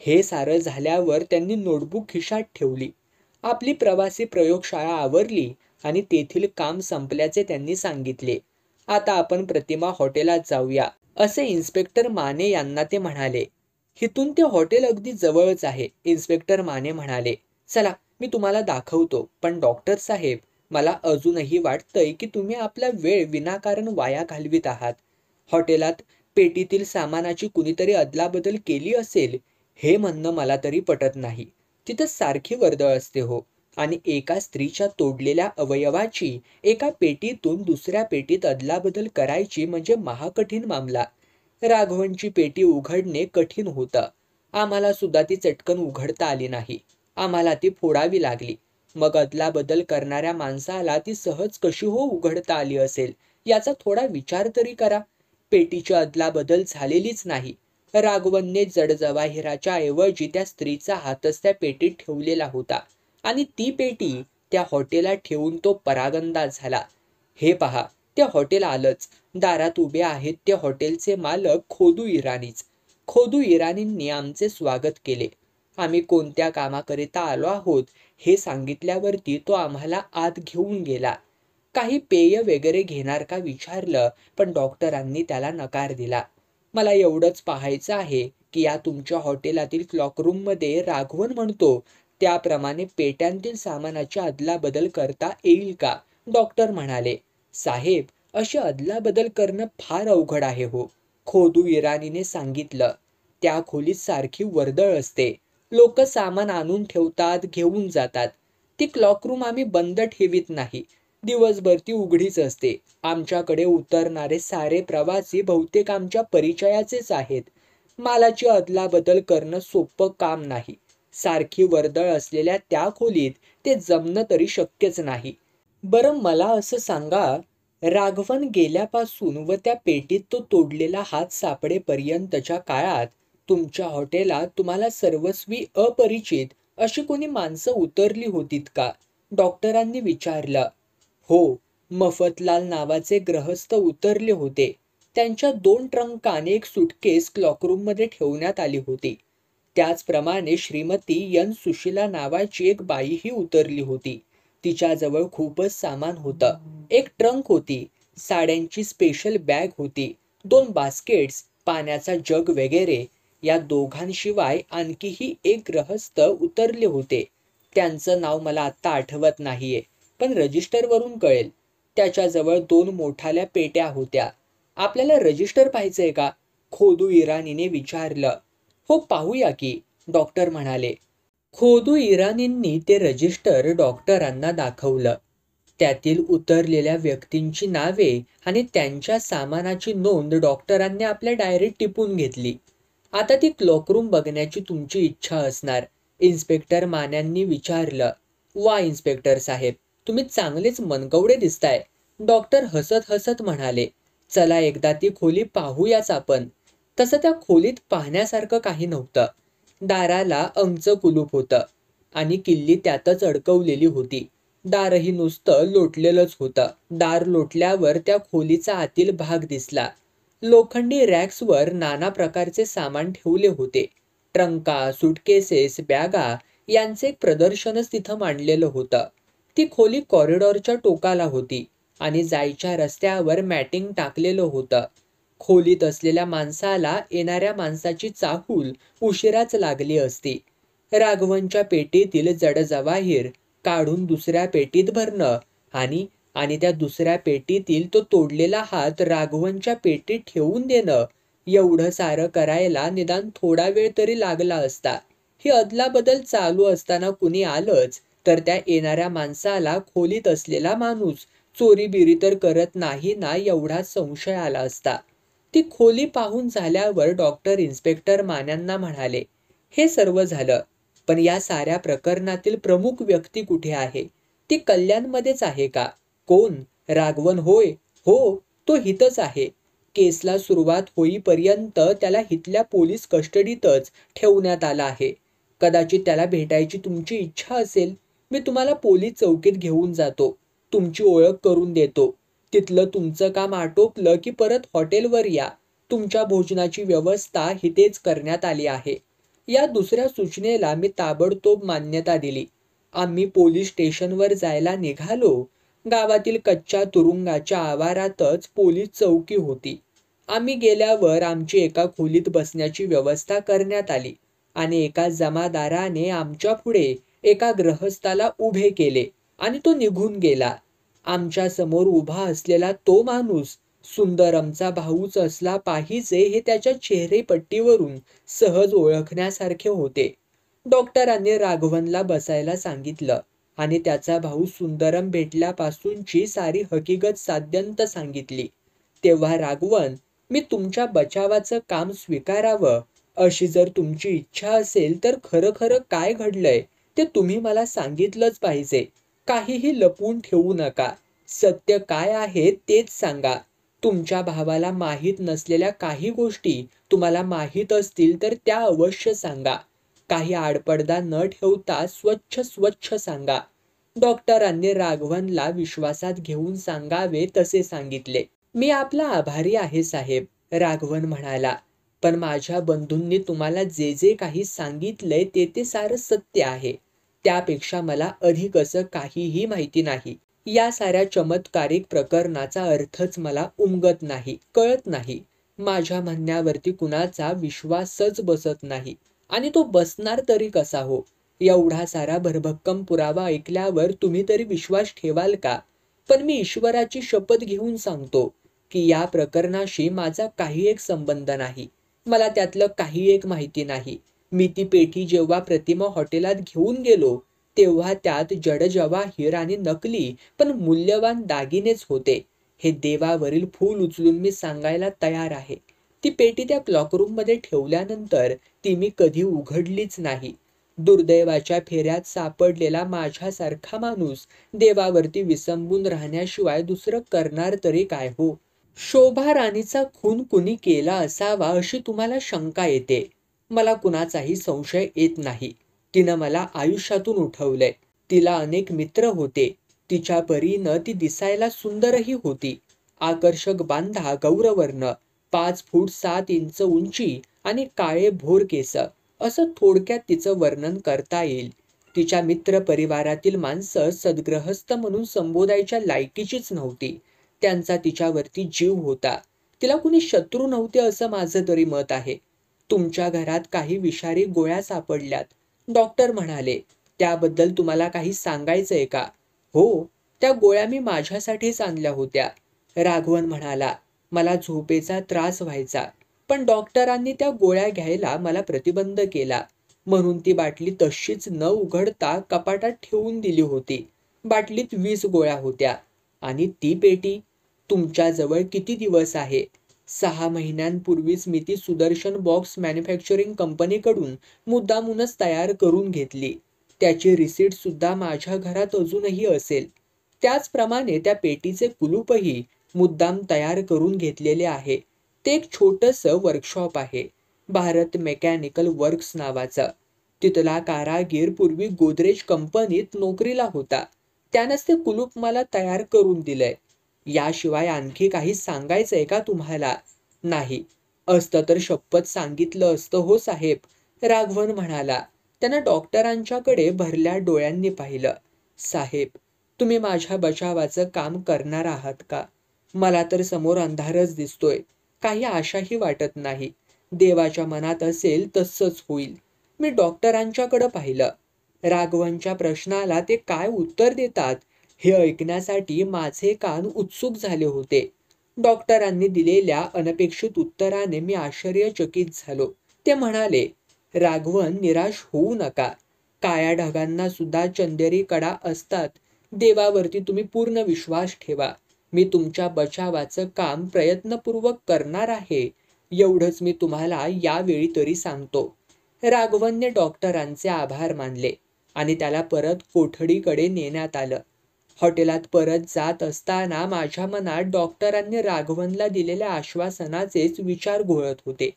हे सारं झाल्यावर त्यांनी नोटबुक खिशात ठेवली. आपली प्रवासी प्रयोगशाळा आवरली आणि तेथील काम संपल्याचे त्यांनी सांगितले. आता आपण प्रतिमा हॉटेलात जाऊया, असे इन्स्पेक्टर माने यांना ते म्हणाले. इथून ते हॉटेल अगदी जवळच आहे, इन्स्पेक्टर माने म्हणाले. चला, मी तुम्हाला दाखवतो. पण डॉक्टर साहेब, मला अजूनही वाटतंय की तुम्ही आपला वेळ विनाकारण वाया घालवित आहात. हॉटेलात पेटीतील सामानाची कुणीतरी अदलाबदल केली असेल हे म्हणणं मला तरी पटत नाही. तिथं सारखी वर्दळ असते हो. आणि एका स्त्रीच्या तोडलेल्या अवयवाची एका पेटीतून दुसऱ्या पेटीत अदलाबदल करायची म्हणजे महाकठीण मामला. राघवनची पेटी उघडणे कठीण होतं. आम्हाला सुद्धा ती चटकन उघडता आली नाही. आम्हाला ती फोडावी लागली. मग अदलाबदल करणाऱ्या माणसाला ती सहज कशी हो उघडता आली असेल याचा थोडा विचार तरी करा. पेटीची अदलाबदल झालेलीच नाही. राघवनने जडजवाहिराच्या ऐवजी त्या स्त्रीचा हातच त्या पेटीत ठेवलेला होता आणि ती पेटी त्या हॉटेलात ठेवून तो परागंदा झाला. हे पहा, ते हॉटेल आलंच. दारात उभे आहेत ते हॉटेलचे मालक खोदू इराणीच. खोदू इराणींनी आमचे स्वागत केले. आम्ही कोणत्या कामाकरिता आलो आहोत हे सांगितल्यावरती तो आम्हाला आत घेऊन गेला. काही पेय वगैरे घेणार का विचारलं, पण डॉक्टरांनी त्याला नकार दिला. मला एवढंच पाहायचं आहे की या तुमच्या हॉटेलातील क्लॉकरूममध्ये राघवन म्हणतो त्याप्रमाणे पेट्यांतील सामानाची अदलाबदल करता येईल का, डॉक्टर म्हणाले. साहेब, अशी अदलाबदल करणं फार अवघड आहे हो, खोदू इराणीने सांगितलं. त्या खोलीत सारखी वर्दळ असते. लोक सामान आणून ठेवतात, घेऊन जातात. ती क्लॉकरूम आम्ही बंद ठेवीत नाही. दिवसभर ती उघडीच असते. आमच्याकडे उतरणारे सारे प्रवासी बहुतेक आमच्या परिचयाचेच आहेत. मालाची अदलाबदल करणं सोपं काम नाही. सारखी वर्दळ असलेल्या त्या खोलीत ते जमणं तरी शक्यच नाही. बरं, मला असं सांगा, राघवन गेल्यापासून व त्या पेटीत तो तोडलेला हात सापडेपर्यंतच्या काळात तुमच्या हॉटेलात तुम्हाला सर्वस्वी अपरिचित अशी कोणी माणसं उतरली होतीत का, डॉक्टरांनी विचारलं. हो, मफतलाल नावाचे ग्रहस्थ उतरले होते. त्यांच्या 2 ट्रंकाने एक सुटकेस क्लॉकरूममध्ये ठेवण्यात आली होती. त्याचप्रमाणे श्रीमती सुशीला नावाची एक बाईही उतरली होती. तिच्याजवळ खूपच सामान होतं. एक ट्रंक होती, साड्यांची स्पेशल बॅग होती, 2 बास्केट्स, पाण्याचा जग वगैरे. या दोघांशिवाय आणखीही एक ग्रहस्थ उतरले होते. त्यांचं नाव मला आत्ता आठवत नाहीये, पण रजिस्टरवरून कळेल. त्याच्याजवळ 2 मोठाल्या पेट्या होत्या. आपल्याला रजिस्टर पाहिजेय का, खोदू इराणीने विचारलं. हो, पाहूया की, डॉक्टर म्हणाले. खोदू इराणींनी ते रजिस्टर डॉक्टरांना दाखवलं. त्यातील उतरलेल्या व्यक्तींची नावे आणि त्यांच्या सामानाची नोंद डॉक्टरांनी आपल्या डायरीत टिपून घेतली. आता ती क्लॉकरूम बघण्याची तुमची इच्छा असणार, इन्स्पेक्टर मान्यांनी विचारलं. वा इन्स्पेक्टर साहेब, तुम्ही चांगलेच मनगवडे दिसताय, डॉक्टर हसत हसत म्हणाले. चला एकदा ती खोली पाहूयाच आपण. तसं त्या खोलीत पाहण्यासारखं काही नव्हतं. दाराला अंगचं कुलूप होतं आणि किल्ली त्यातच अडकवलेली होती. दारही नुसतं लोटलेलंच होतं. दार लोटल्यावर त्या खोलीचा आतील भाग दिसला. लोखंडी रॅक्सवर नाना प्रकारचे सामान ठेवले होते. ट्रंका, सुटकेसेस, बॅगा यांचे एक प्रदर्शनच तिथं मांडलेलं होतं. ती खोली कॉरिडॉरच्या टोकाला होती आणि जायच्या रस्त्यावर मॅटिंग टाकलेलं होतं. खोलीत असलेल्या माणसाला येणाऱ्या माणसाची चाहूल उशिराच लागली असती. राघवनच्या पेटीतील जड जवाहीर काढून दुसऱ्या पेटीत भरणं आणि आणि त्या दुसऱ्या पेटीतील तो तोडलेला हात राघवनच्या पेटीत ठेवून देणं, एवढं सारं करायला निदान थोडा वेळ तरी लागला असता. ही अदलाबदल चालू असताना कुणी आलंच तर त्या येणाऱ्या माणसाला खोलीत असलेला माणूस चोरीबिरी तर करत नाही ना, एवढा संशय आला असता. ती खोली पाहून झाल्यावर डॉक्टर इन्स्पेक्टर मान्यांना म्हणाले, हे सर्व झालं, पण या साऱ्या प्रकरणातील प्रमुख व्यक्ती कुठे आहे? ती कल्याणमध्येच आहे का? कोण? राघवन होय. हो, तो हितच आहे. केसला सुरुवात होईपर्यंत त्याला हितल्या पोलीस कस्टडीतच ठेवण्यात आला आहे. कदाचित त्याला भेटायची तुमची इच्छा असेल. मी तुम्हाला पोलीस चौकीत घेऊन जातो. तुमची ओळख करून देतो. तिथलं तुमचं काम आटोपलं की परत हॉटेलवर या. तुमच्या भोजनाची व्यवस्था इथेच करण्यात आली आहे. या दुसऱ्या सूचनेला मी ताबडतोब मान्यता दिली. आम्ही पोलीस स्टेशनवर जायला निघालो. गावातील कच्च्या तुरुंगाच्या आवारातच पोलीस चौकी होती. आम्ही गेल्यावर आमची एका खोलीत बसण्याची व्यवस्था करण्यात आली आणि एका जमादाराने आमच्या पुढे एका ग्रहस्थाला उभे केले आणि तो निघून गेला. आमच्या समोर उभा असलेला तो माणूस सुंदरमचा भाऊच असला पाहिजे हे त्याच्या चेहरेपट्टीवरून सहज ओळखण्यासारखे होते. डॉक्टरांनी राघवनला बसायला सांगितलं आणि त्याचा भाऊ सुंदरम भेटल्यापासूनची सारी हकीकत साद्यंत सांगितली. तेव्हा राघवन, मी तुमच्या बचावाचं काम स्वीकारावं अशी जर तुमची इच्छा असेल तर खरं खरं काय घडलंय ते तुम्ही मला सांगितलंच पाहिजे. काहीही लपवून ठेवू नका. सत्य काय आहे तेच सांगा. तुमच्या भावाला माहीत नसलेल्या काही गोष्टी तुम्हाला माहीत असतील तर त्या अवश्य सांगा. काही आडपडदा न ठेवता स्वच्छ सांगा. डॉक्टरांनी राघवनला विश्वासात घेऊन सांगावे तसे सांगितले. मी आपला आभारी आहे साहेब, राघवन म्हणाला. पण माझ्या बंधूंनी तुम्हाला जे जे काही सांगितलंय ते सारं सत्य आहे. त्यापेक्षा मला अधिक असं काहीही माहिती नाही. या साऱ्या चमत्कारिक प्रकरणाचा अर्थच मला उमगत नाही, कळत नाही. माझ्या म्हणण्यावरती कुणाचा विश्वासच बसत नाही आणि तो बसणार तरी कसा हो? एवढा सारा भरभक्कम पुरावा ऐकल्यावर तुम्ही तरी विश्वास ठेवाल का? पण मी ईश्वराची शपथ घेऊन सांगतो की या प्रकरणाशी माझा काही एक संबंध नाही. मला त्यातलं काही एक माहिती नाही. मी ती पेटी जेव्हा प्रतिमा हॉटेलात घेऊन गेलो तेव्हा त्यात जड जवाहीर आणि नकली पण मूल्यवान दागिनेच होते. हे देवावरील फूल उचलून मी सांगायला तयार आहे. ती पेटी त्या क्लॉकरूम मध्ये ठेवल्यानंतर ती मी कधी उघडलीच नाही. दुर्दैवाच्या फेऱ्यात सापडलेला माझ्यासारखा माणूस देवावरती विसंबून राहण्याशिवाय दुसरं करणार तरी काय हो? शोभा राणीचा खून कुणी केला असावा अशी तुम्हाला शंका येते. मला कुणाचाही संशय येत नाही. तिनं मला आयुष्यातून उठवलंय. तिला अनेक मित्र होते. तिच्या परीनं ती दिसायला सुंदरही होती. आकर्षक बांधा, गौरवर्ण, 5 फूट 7 इंच उंची आणि काळे भोर केस, असं थोडक्यात तिचं वर्णन करता येईल. तिच्या मित्र परिवारातील माणसं सद्ग्रहस्थ म्हणून संबोधायच्या लायकीचीच नव्हती. त्यांचा तिच्यावरती जीव होता. तिला कुणी शत्रू नव्हते असं माझं तरी मत आहे. तुमच्या घरात काही विषारी गोळ्या सापडल्यात, डॉक्टर म्हणाले. त्याबद्दल तुम्हाला काही सांगायचंय का? हो, त्या गोळ्या मी माझ्यासाठीच आणल्या होत्या, राघवन म्हणाला. मला झोपेचा त्रास व्हायचा, पण डॉक्टरांनी त्या गोळ्या घ्यायला मला प्रतिबंध केला. म्हणून ती बाटली तशीच न उघडता कपाटात ठेवून दिली होती. बाटलीत 20 गोळ्या होत्या. आणि ती पेटी तुमच्याजवळ किती दिवस आहे? 6 महिन्यांपूर्वीच मी ती सुदर्शन बॉक्स मॅन्युफॅक्चरिंग कंपनीकडून मुद्दामूनच तयार करून घेतली. त्याची रिसीट सुद्धा माझ्या घरात अजूनही असेल. त्याचप्रमाणे त्या पेटीचे कुलूपही मुद्दाम तयार करून घेतलेले आहे. ते एक छोटंसं वर्कशॉप आहे, भारत मेकॅनिकल वर्क्स नावाचं. तिथला कारागीर पूर्वी गोदरेज कंपनीत नोकरीला होता. त्यानंच ते कुलूप मला तयार करून दिलंय. याशिवाय आणखी काही सांगायचंय का तुम्हाला? नाही. असतं तर शपथ सांगितलं असतं हो साहेब, राघवन म्हणाला. त्यानं डॉक्टरांच्याकडे भरल्या डोळ्यांनी पाहिलं. साहेब, तुम्ही माझ्या बचावाचं काम करणार आहात का? मला तर समोर अंधारच दिसतोय. काही आशाही वाटत नाही. देवाच्या मनात असेल तसंच होईल. मी डॉक्टरांच्याकडे पाहिलं. राघवनच्या प्रश्नाला ते काय उत्तर देतात हे ऐकण्यासाठी माझे कान उत्सुक झाले होते. डॉक्टरांनी दिलेल्या अनपेक्षित उत्तराने मी आश्चर्यचकित झालो. ते म्हणाले, राघवन, निराश होऊ नका. काळ्या ढगांना सुद्धा चंदेरी कडा असतात. देवावरती तुम्ही पूर्ण विश्वास ठेवा. मी तुमच्या बचावाचं काम प्रयत्नपूर्वक करणार आहे, एवढंच मी तुम्हाला यावेळी तरी सांगतो. राघवनने डॉक्टरांचे आभार मानले आणि त्याला परत कोठडीकडे नेण्यात आलं. हॉटेलात परत जात असताना माझ्या मनात डॉक्टरांनी राघवनला दिलेल्या आश्वासनाचेच विचार घोळत होते.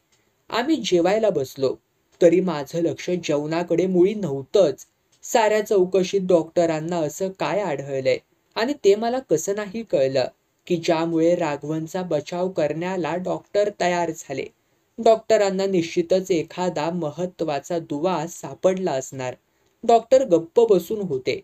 आम्ही जेवायला बसलो, तरी माझं लक्ष जेवणाकडे मुळी नव्हतंच. साऱ्या चौकशीत डॉक्टरांना असं काय आढळलंय आणि ते मला कसं नाही कळलं की ज्यामुळे राघवनचा बचाव करण्याला डॉक्टर तयार झाले. डॉक्टरांना निश्चितच एखादा महत्वाचा दुवा सापडला असणार. डॉक्टर गप्प बसून होते.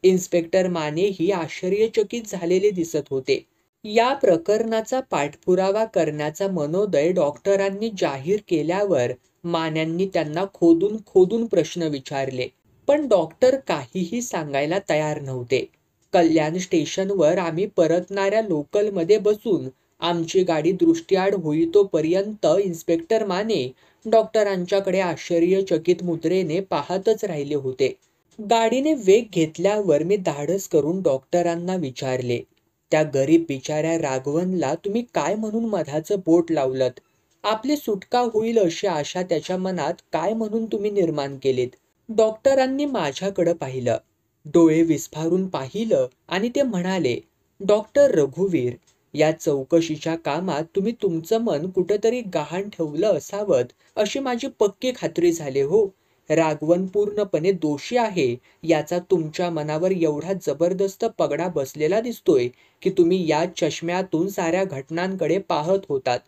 इन्स्पेक्टर मानेही आश्चर्यचकित झालेले दिसत होते. या प्रकरणाचा पाठपुरावा करण्याचा मनोदय डॉक्टरांनी जाहीर केल्यावर मान्यांनी त्यांना खोदून खोदून प्रश्न विचारले, पण डॉक्टर काहीही सांगायला तयार नव्हते. कल्याण स्टेशनवर आम्ही परतणाऱ्या लोकलमध्ये बसून आमची गाडी दृष्टीआड होईतोपर्यंत इन्स्पेक्टर माने डॉक्टरांच्याकडे आश्चर्यचकित मुद्रेने पाहतच राहिले होते. गाडीने वेग घेतल्यावर मी धाडस करून डॉक्टरांना विचारले, त्या गरीब बिचाऱ्या राघवनला तुम्ही काय म्हणून मधाचं बोट लावलत? आपली सुटका होईल अशी आशा त्याच्या मनात काय म्हणून तुम्ही निर्माण केलीत? डॉक्टरांनी माझ्याकडे पाहिलं, डोळे विस्फारून पाहिलं आणि ते म्हणाले, डॉक्टर रघुवीर, या चौकशीच्या कामात तुम्ही तुमचं मन कुठंतरी गहाण ठेवलं असावं अशी माझी पक्की खात्री झाली हो. राघवन पूर्णपणे दोषी आहे याचा तुमच्या मनावर एवढा जबरदस्त पगडा बसलेला दिसतोय की तुम्ही या चष्म्यातून साऱ्या घटनांकडे पाहत होतात.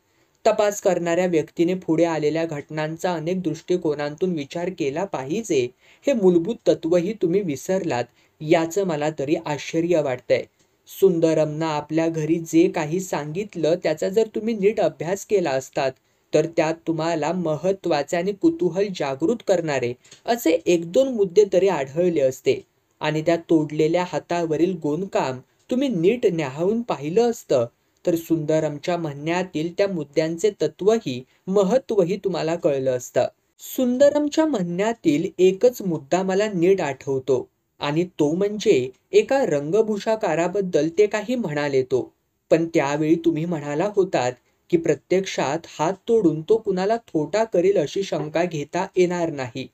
तपास करणाऱ्या व्यक्तीने पुढे आलेल्या घटनांचा अनेक दृष्टिकोनातून विचार केला पाहिजे हे मूलभूत तत्वही तुम्ही विसरलात याचं मला तरी आश्चर्य वाटतंय. सुंदरमनं आपल्या घरी जे काही सांगितलं त्याचा जर तुम्ही नीट अभ्यास केला असतात तर त्यात तुम्हाला महत्त्वाचे आणि कुतूहल जागृत करणारे असे एक दोन मुद्दे तरी आढळले असते आणि त्या तोडलेल्या हातावरील गोंदकाम तुम्ही नीट न्याहाळून पाहिलं असतं तर सुंदरमच्या म्हणण्यातील त्या मुद्द्यांचे तत्वही महत्त्वही तुम्हाला कळलं असतं. सुंदरमच्या म्हणण्यातील एकच मुद्दा मला नीट आठवतो आणि तो म्हणजे एका रंगभूषाकाराबद्दल ते काही म्हणाले तो. पण त्यावेळी तुम्ही म्हणाला होतात की प्रत्यक्षात हात तोडून तो कुणाला थोटा करेल अशी शंका घेता येणार नाही.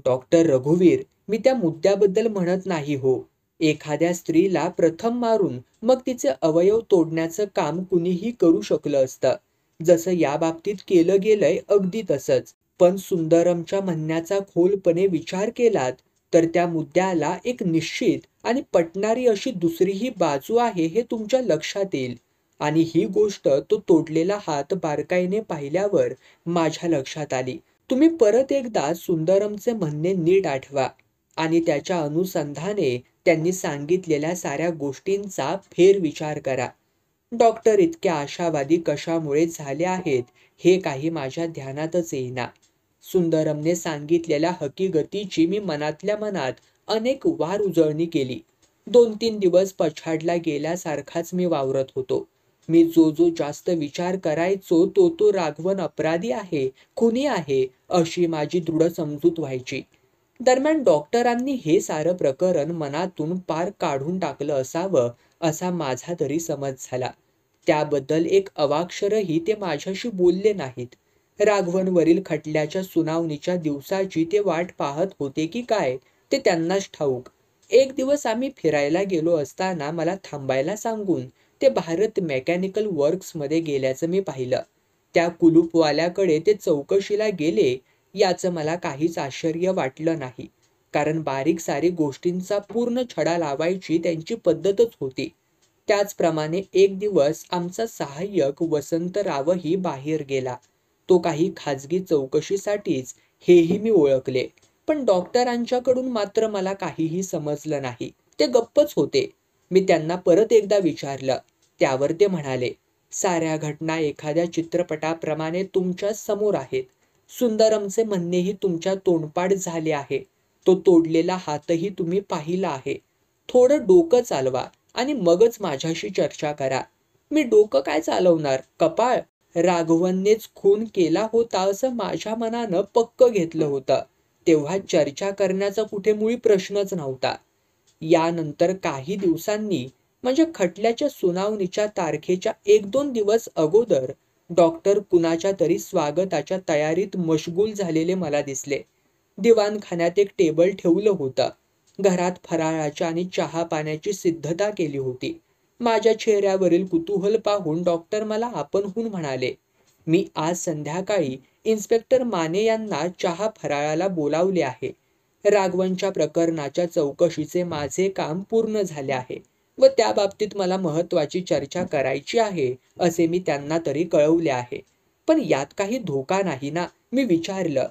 डॉक्टर रघुवीर, मी त्या मुद्द्याबद्दल म्हणत नाही हो. एखाद्या स्त्रीला प्रथम मारून मग तिचे अवयव तोडण्याचं काम कुणीही करू शकलं असतं. जसं या बाबतीत केलं गेलंय अगदी तसंच. पण सुंदरमच्या म्हणण्याचा खोलपणे विचार केलात तर त्या मुद्द्याला एक निश्चित आणि पटणारी अशी दुसरीही बाजू आहे हे तुमच्या लक्षात येईल. आणि ही गोष्ट तो तोडलेला हात बारकाईने पाहिल्यावर माझ्या लक्षात आली. तुम्ही परत एकदा सुंदरमचे म्हणणे नीट आठवा आणि त्याच्या अनुसंधाने त्यांनी सांगितलेल्या साऱ्या गोष्टींचा फेरविचार करा. डॉक्टर इतके आशावादी कशामुळे झाले आहेत हे काही माझ्या ध्यानातच येईना. सुंदरमने सांगितलेल्या हकीकतीची मी मनातल्या मनात अनेक वार उजळणी केली. 2-3 दिवस पछाडला गेल्यासारखाच मी वावरत होतो. मी जो जास्त विचार करायचो तो राघवन अपराधी आहे, खुनी आहे अशी माझी दृढ समजूत व्हायची. दरम्यान डॉक्टरांनी हे सारं प्रकरण मनातून पार काढून टाकलं असावं असा माझा तरी समज झाला. त्याबद्दल एक अवाक्षरही ते माझ्याशी बोलले नाहीत. राघवनवरील खटल्याच्या सुनावणीच्या दिवसाची ते वाट पाहत होते की काय ते त्यांनाच ठाऊक. एक दिवस आम्ही फिरायला गेलो असताना मला थांबायला सांगून ते भारत मेकॅनिकल वर्क्समध्ये गेल्याचं मी पाहिलं. त्या कुलूपवाल्याकडे ते चौकशीला गेले याचं मला काहीच आश्चर्य वाटलं नाही, कारण बारीक सारीक गोष्टींचा पूर्ण छडा लावायची त्यांची पद्धतच होती. त्याचप्रमाणे एक दिवस आमचा सहाय्यक वसंतरावही बाहेर गेला. तो काही खाजगी चौकशीसाठीच, हेही मी ओळखले. पण डॉक्टरांच्याकडून मात्र मला काहीही समजलं नाही. ते गप्पच होते. मी त्यांना परत एकदा विचारलं. त्यावर ते म्हणाले, साऱ्या घटना एखाद्या चित्रपटाप्रमाणे तुमच्या समोर आहेत. सुंदरमचे म्हणणेही तुमच्या तोंडपाठ झाले आहे. तो तोडलेला हातही तुम्ही पाहिला आहे. थोडं डोकं चालवा आणि मगच माझ्याशी चर्चा करा. मी डोकं काय चालवणार, कपाळ. राघवननेच खून केला होता असं माझ्या मनानं पक्क घेतलं होतं. तेव्हा चर्चा करण्याचा कुठे मुळी प्रश्नच नव्हता. यानंतर काही दिवसांनी, म्हणजे खटल्याच्या सुनावणीच्या तारखेच्या 1-2 दिवस अगोदर, डॉक्टर कुणाच्या तरी स्वागताच्या तयारीत मशगूल झालेले मला दिसले. दिवाणखान्यात एक टेबल ठेवलं होतं. घरात फराळाच्या आणि चहा पाण्याची सिद्धता केली होती. माझ्या चेहऱ्यावरील कुतूहल पाहून डॉक्टर मला आपणहून म्हणाले, मी आज संध्याकाळी इन्स्पेक्टर माने यांना चहा फराळाला बोलावले आहे. राघवनच्या प्रकरणाच्या चौकशीचे माझे काम पूर्ण झाले आहे व त्या बाबतीत मला महत्वाची चर्चा करायची आहे असे मी त्यांना तरी कळवले आहे. पण यात काही धोका नाही ना, मी विचारलं.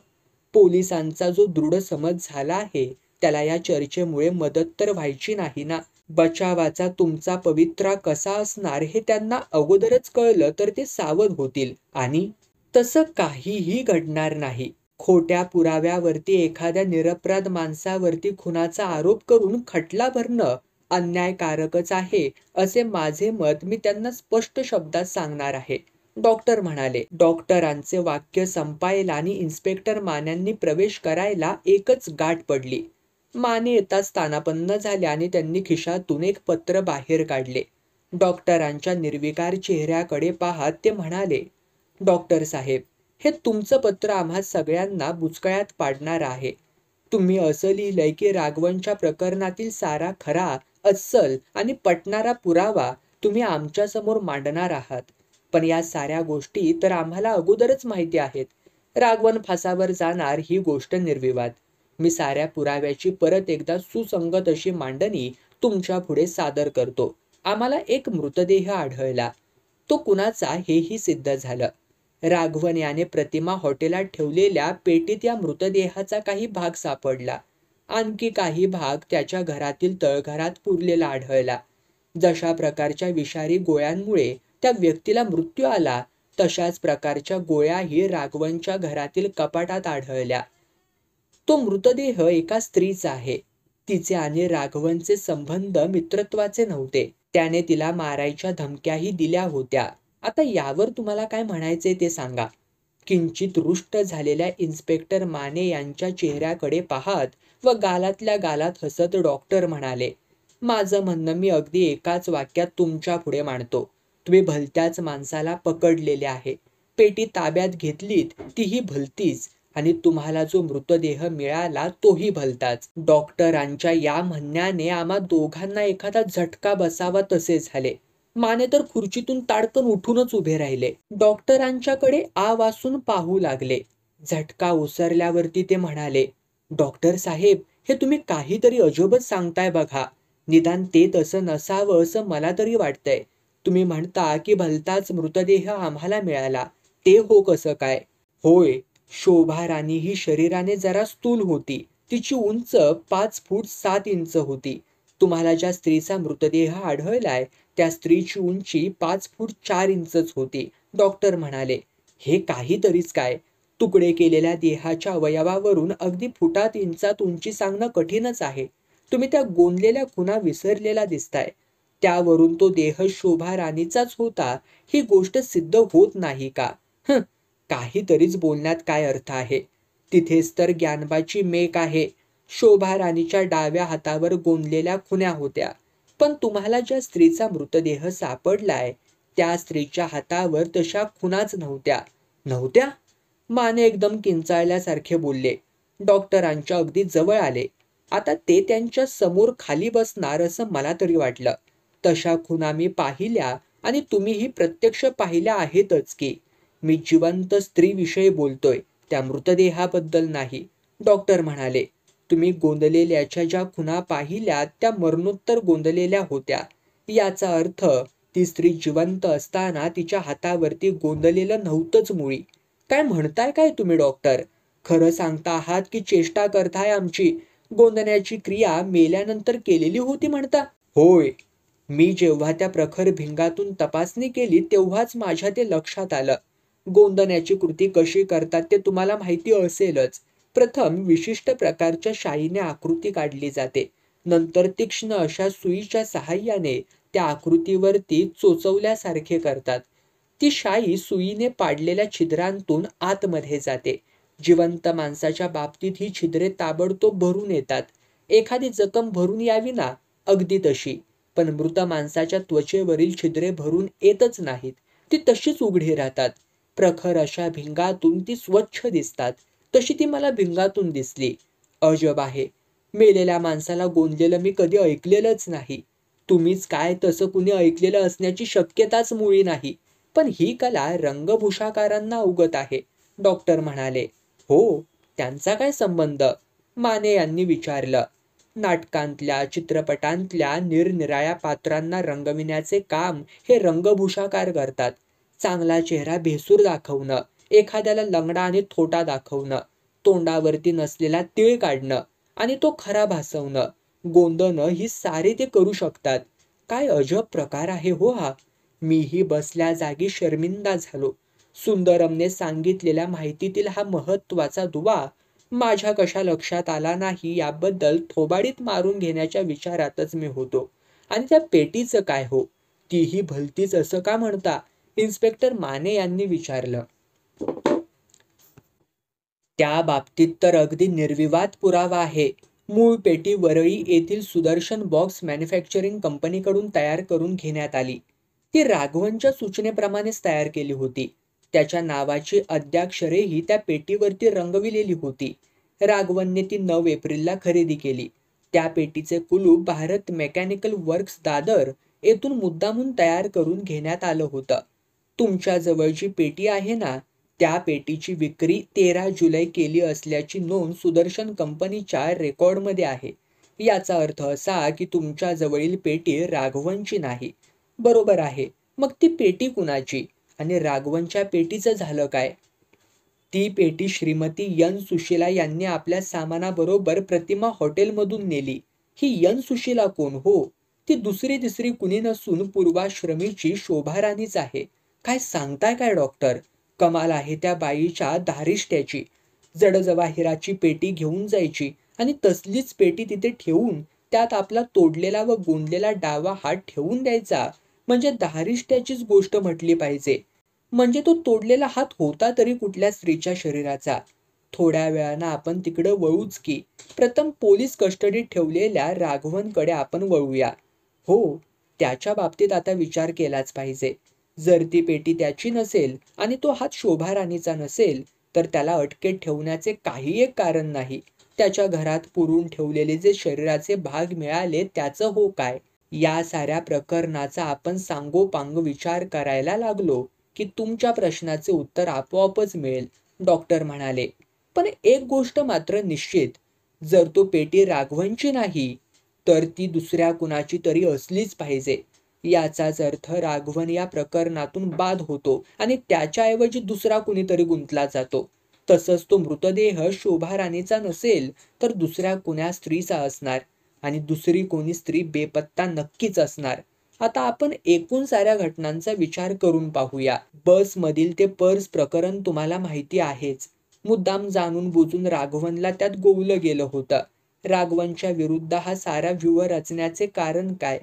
पोलिसांचा जो दृढ समज झाला आहे त्याला या चर्चेमुळे मदत तर व्हायची नाही ना. बचावाचा तुमचा पवित्रा कसा असणार हे त्यांना अगोदरच कळलं तर ते सावध होतील. आणि तसं काहीही घडणार नाही. खोट्या पुराव्यावरती एखाद्या निरपराध माणसावरती खुनाचा आरोप करून खटला भरणं अन्यायकारकच आहे असे माझे मत मी त्यांना स्पष्ट शब्दात सांगणार आहे, डॉक्टर म्हणाले. डॉक्टरांचे वाक्य संपायला आणि इन्स्पेक्टर मान्यांनी प्रवेश करायला एकच गाठ पडली. माने येताच स्थानापन्न झाले आणि त्यांनी खिशातून एक पत्र बाहेर काढले. डॉक्टरांच्या निर्विकार चेहऱ्याकडे पाहत ते म्हणाले, डॉक्टर साहेब, हे तुमचं पत्र आम्हा सगळ्यांना बुचकळ्यात पाडणार आहे. तुम्ही असं लिहिलंय की राघवनच्या प्रकरणातील सारा खरा, अस्सल आणि पटणारा पुरावा तुम्ही आमच्या समोर मांडणार आहात. पण या साऱ्या गोष्टी तर आम्हाला अगोदरच माहिती आहेत. राघवन फासावर जाणार ही गोष्ट निर्विवाद. मी साऱ्या पुराव्याची परत एकदा सुसंगत अशी मांडणी तुमच्या पुढे सादर करतो. आम्हाला एक मृतदेह आढळला. तो कुणाचा हेही सिद्ध झालं. राघवन याने प्रतिमा हॉटेलात ठेवलेल्या पेटीत या मृतदेहाचा काही भाग सापडला. आणखी काही भाग त्याच्या घरातील तळघरात पुरलेला आढळला. जशा प्रकारच्या विषारी गोळ्यांमुळे त्या व्यक्तीला मृत्यू आला तशाच प्रकारच्या गोळ्याही राघवनच्या घरातील कपाटात आढळल्या. तो मृतदेह एका स्त्रीचा आहे. तिचे आणि राघवनचे संबंध मित्रत्वाचे नव्हते. त्याने तिला मारायच्या धमक्याही दिल्या होत्या. आता यावर तुम्हाला काय म्हणायचे ते सांगा. किंचित रुष्ट झालेल्या इन्स्पेक्टर माने यांच्या चेहऱ्याकडे पाहत व गालातल्या गालात हसत डॉक्टर म्हणाले, माझं म्हणणं मी अगदी एकाच वाक्यात तुमच्या पुढे मांडतो. तुम्ही भलत्याच माणसाला पकडलेले आहे. पेटी ताब्यात घेतलीत तीही भलतीच आणि तुम्हाला जो मृतदेह मिळाला तोही भलताच. डॉक्टरांच्या या म्हणण्याने आम्हा दोघांना एखादा झटका बसावा तसे झाले. माने तर खुर्चीतून ताडकन उठूनच उभे राहिले. डॉक्टरांच्याकडे आ वासून पाहू लागले. झटका ओसरल्यावरती ते म्हणाले, डॉक्टर साहेब, हे तुम्ही काहीतरी अजबच सांगताय बघा. निदान ते तसं नसावं असं मला तरी वाटतंय. तुम्ही म्हणता की भलताच मृतदेह आम्हाला मिळाला. ते हो कसं काय? होय, शोभा राणी ही शरीराने जरा स्थूल होती. तिची उंच 5 फूट 7 इंच होती. तुम्हाला ज्या स्त्रीचा मृतदेह आढळलाय त्या स्त्रीची उंची 5 फूट 4 इंचच होती, डॉक्टर म्हणाले. हे काहीतरीच काय. तुकडे केलेल्या देहाच्या अवयवावरून अगदी फुटात इंचात उंची सांगणं कठीणच आहे. तुम्ही त्या गोंदलेल्या खुणा विसरलेला दिसताय. त्यावरून तो देह शोभा राणीचाच होता ही गोष्ट सिद्ध होत नाही का? काहीतरीच बोलण्यात काय अर्थ आहे. तिथेच तर ज्ञानबाची मेक आहे. शोभा राणीच्या डाव्या हातावर गोंदलेल्या खुण्या होत्या. पण तुम्हाला ज्या स्त्रीचा मृतदेह सापडलाय त्या स्त्रीच्या हातावर तशा खुणाच नव्हत्या. नव्हत्या? माने एकदम किंचाळल्यासारखे बोलले. डॉक्टरांच्या अगदी जवळ आले. आता ते त्यांच्या समोर खाली बसणार असं मला तरी वाटलं. तशा खुणा मी पाहिल्या आणि तुम्हीही प्रत्यक्ष पाहिल्या आहेतच की. मी जिवंत स्त्रीविषयी बोलतोय, त्या मृतदेहाबद्दल नाही. डॉक्टर म्हणाले, तुम्ही गोंदलेल्याच्या ज्या खुणा पाहिल्या त्या मरणोत्तर गोंदलेल्या होत्या. याचा अर्थ ती स्त्री जिवंत असताना तिच्या हातावरती गोंदलेलं नव्हतंच मुळी. काय म्हणताय काय तुम्ही डॉक्टर? खरं सांगता आहात की चेष्टा करताय आमची? गोंदण्याची क्रिया मेल्यानंतर केलेली होती म्हणता? होय. मी जेव्हा त्या प्रखर भिंगातून तपासणी केली तेव्हाच माझ्या ते लक्षात आलं. गोंदण्याची कृती कशी करतात ते तुम्हाला माहिती असेलच. प्रथम विशिष्ट प्रकारच्या शाईने आकृती काढली जाते. नंतर तीक्ष्ण अशा सुईच्या सहाय्याने त्या आकृतीवरती चोचवल्यासारखे करतात. ती शाई सुईने पाडलेल्या छिद्रांतून आतमध्ये जाते. जिवंत माणसाच्या बाबतीत ही छिद्रे ताबडतोब भरून येतात. एखादी जखम भरून यावी ना, अगदी तशी. पण मृत माणसाच्या त्वचेवरील छिद्रे भरून येतच नाहीत. ती तशीच उघडी राहतात. प्रखर अशा भिंगातून ती स्वच्छ दिसतात. तशी ती मला भिंगातून दिसली. अजब आहे. मेलेल्या माणसाला गोंदलेलं मी कधी ऐकलेलंच नाही. तुम्हीच काय तसं कुणी ऐकलेलं असण्याची शक्यताच मुळी नाही. पण ही कला रंगभूषाकारांना अवगत आहे. डॉक्टर म्हणाले. हो, त्यांचा काय संबंध? माने यांनी विचारलं. नाटकांतल्या, चित्रपटांतल्या निरनिराळ्या पात्रांना रंगविण्याचे काम हे रंगभूषाकार करतात. चांगला चेहरा भेसूर दाखवणं, एखाद्याला लंगडा आणि थोटा दाखवणं, तोंडावरती नसलेला तीळ काढणं आणि तो खरा भासवणं, गोंदणं ही सारे ते करू शकतात. काय अजब प्रकार आहे हो हा. मीही बसल्या जागी शर्मिंदा झालो. सुंदरमने सांगितलेल्या माहितीतील हा महत्वाचा दुवा माझ्या कशा लक्षात आला नाही याबद्दल थोबाडीत मारून घेण्याच्या विचारातच मी होतो. आणि त्या पेटीचं काय हो? तीही भलतीच असं का म्हणता? इन्स्पेक्टर माने यांनी विचारलं. त्या बाबतीत तर अगदी निर्विवाद पुरावा आहे. मूळ पेटी वरळी येथील सुदर्शन बॉक्स मॅन्युफॅक्चरिंग कंपनीकडून तयार करून घेण्यात आली. ती राघवनच्या सूचनेप्रमाणेच तयार केली होती. त्याच्या नावाची अद्याक्षरेही त्या पेटीवरती रंगविलेली होती. राघवनने ती 9 एप्रिलला खरेदी केली. त्या पेटीचे कुलूप भारत मेकॅनिकल वर्क्स दादर येथून मुद्दामून तयार करून घेण्यात आलं होतं. तुमच्या जवळ जी पेटी आहे ना, त्या पेटीची विक्री 13 जुलै केली असल्याची नोंद सुदर्शन कंपनीच्या रेकॉर्डमध्ये आहे. याचा अर्थ असा की तुमच्या जवळील पेटी राघवनची नाही. बरोबर आहे. मग ती पेटी कुणाची? आणि राघवनच्या पेटीचं झालं काय? ती पेटी श्रीमती एन सुशीला यांनी आपल्या सामानाबरोबर प्रतिमा हॉटेलमधून नेली. ही एन सुशीला कोण हो? ती दुसरी तिसरी कुणी नसून पूर्वाश्रमीची शोभाराणीच आहे. काय सांगताय काय डॉक्टर? कमाल आहे त्या बाईच्या धारिष्ट्याची. जडजवाहिराची पेटी घेऊन जायची आणि तसलीच पेटी तिथे ठेवून त्यात आपला तोडलेला व गोंदलेला डावा हात ठेवून द्यायचा. म्हणजे धारिष्ट्याचीच गोष्ट म्हटली पाहिजे. म्हणजे तो तोडलेला हात होता तरी कुठल्या स्त्रीच्या शरीराचा? थोड्या वेळानं आपण तिकडं वळूच की. प्रथम पोलीस कस्टडीत ठेवलेल्या राघवनकडे आपण वळूया. हो, त्याच्या बाबतीत आता विचार केलाच पाहिजे. जर ती पेटी त्याची नसेल आणि तो हात शोभाराणीचा नसेल तर त्याला अटकेत ठेवण्याचे काही एक कारण नाही. त्याच्या घरात पुरून ठेवलेले जे शरीराचे भाग मिळाले त्याचं हो काय? या साऱ्या प्रकरणाचा आपण सांगोपांग विचार करायला लागलो की तुमच्या प्रश्नाचे उत्तर आपोआपच मिळेल. डॉक्टर म्हणाले. पण एक गोष्ट मात्र निश्चित, जर तो पेटी राघवनची नाही तर ती दुसऱ्या कुणाची तरी असलीच पाहिजे. याचाच अर्थ राघवन या प्रकरणातून बाद होतो आणि त्याच्याऐवजी दुसरा कुणीतरी गुंतला जातो. तसंच तो मृतदेह शोभाराणीचा नसेल तर दुसऱ्या कुण्या स्त्रीचा असणार आणि दुसरी कोणी स्त्री बेपत्ता नक्कीच असणार. आता आपण एकूण साऱ्या घटनांचा विचार करून पाहूया. बस मधील ते पर्स प्रकरण तुम्हाला माहिती आहेच. मुद्दाम जाणून बुजून राघवनला त्यात गोवलं गेलं होतं. राघवनच्या विरुद्ध हा सारा व्यूह रचण्याचे कारण काय?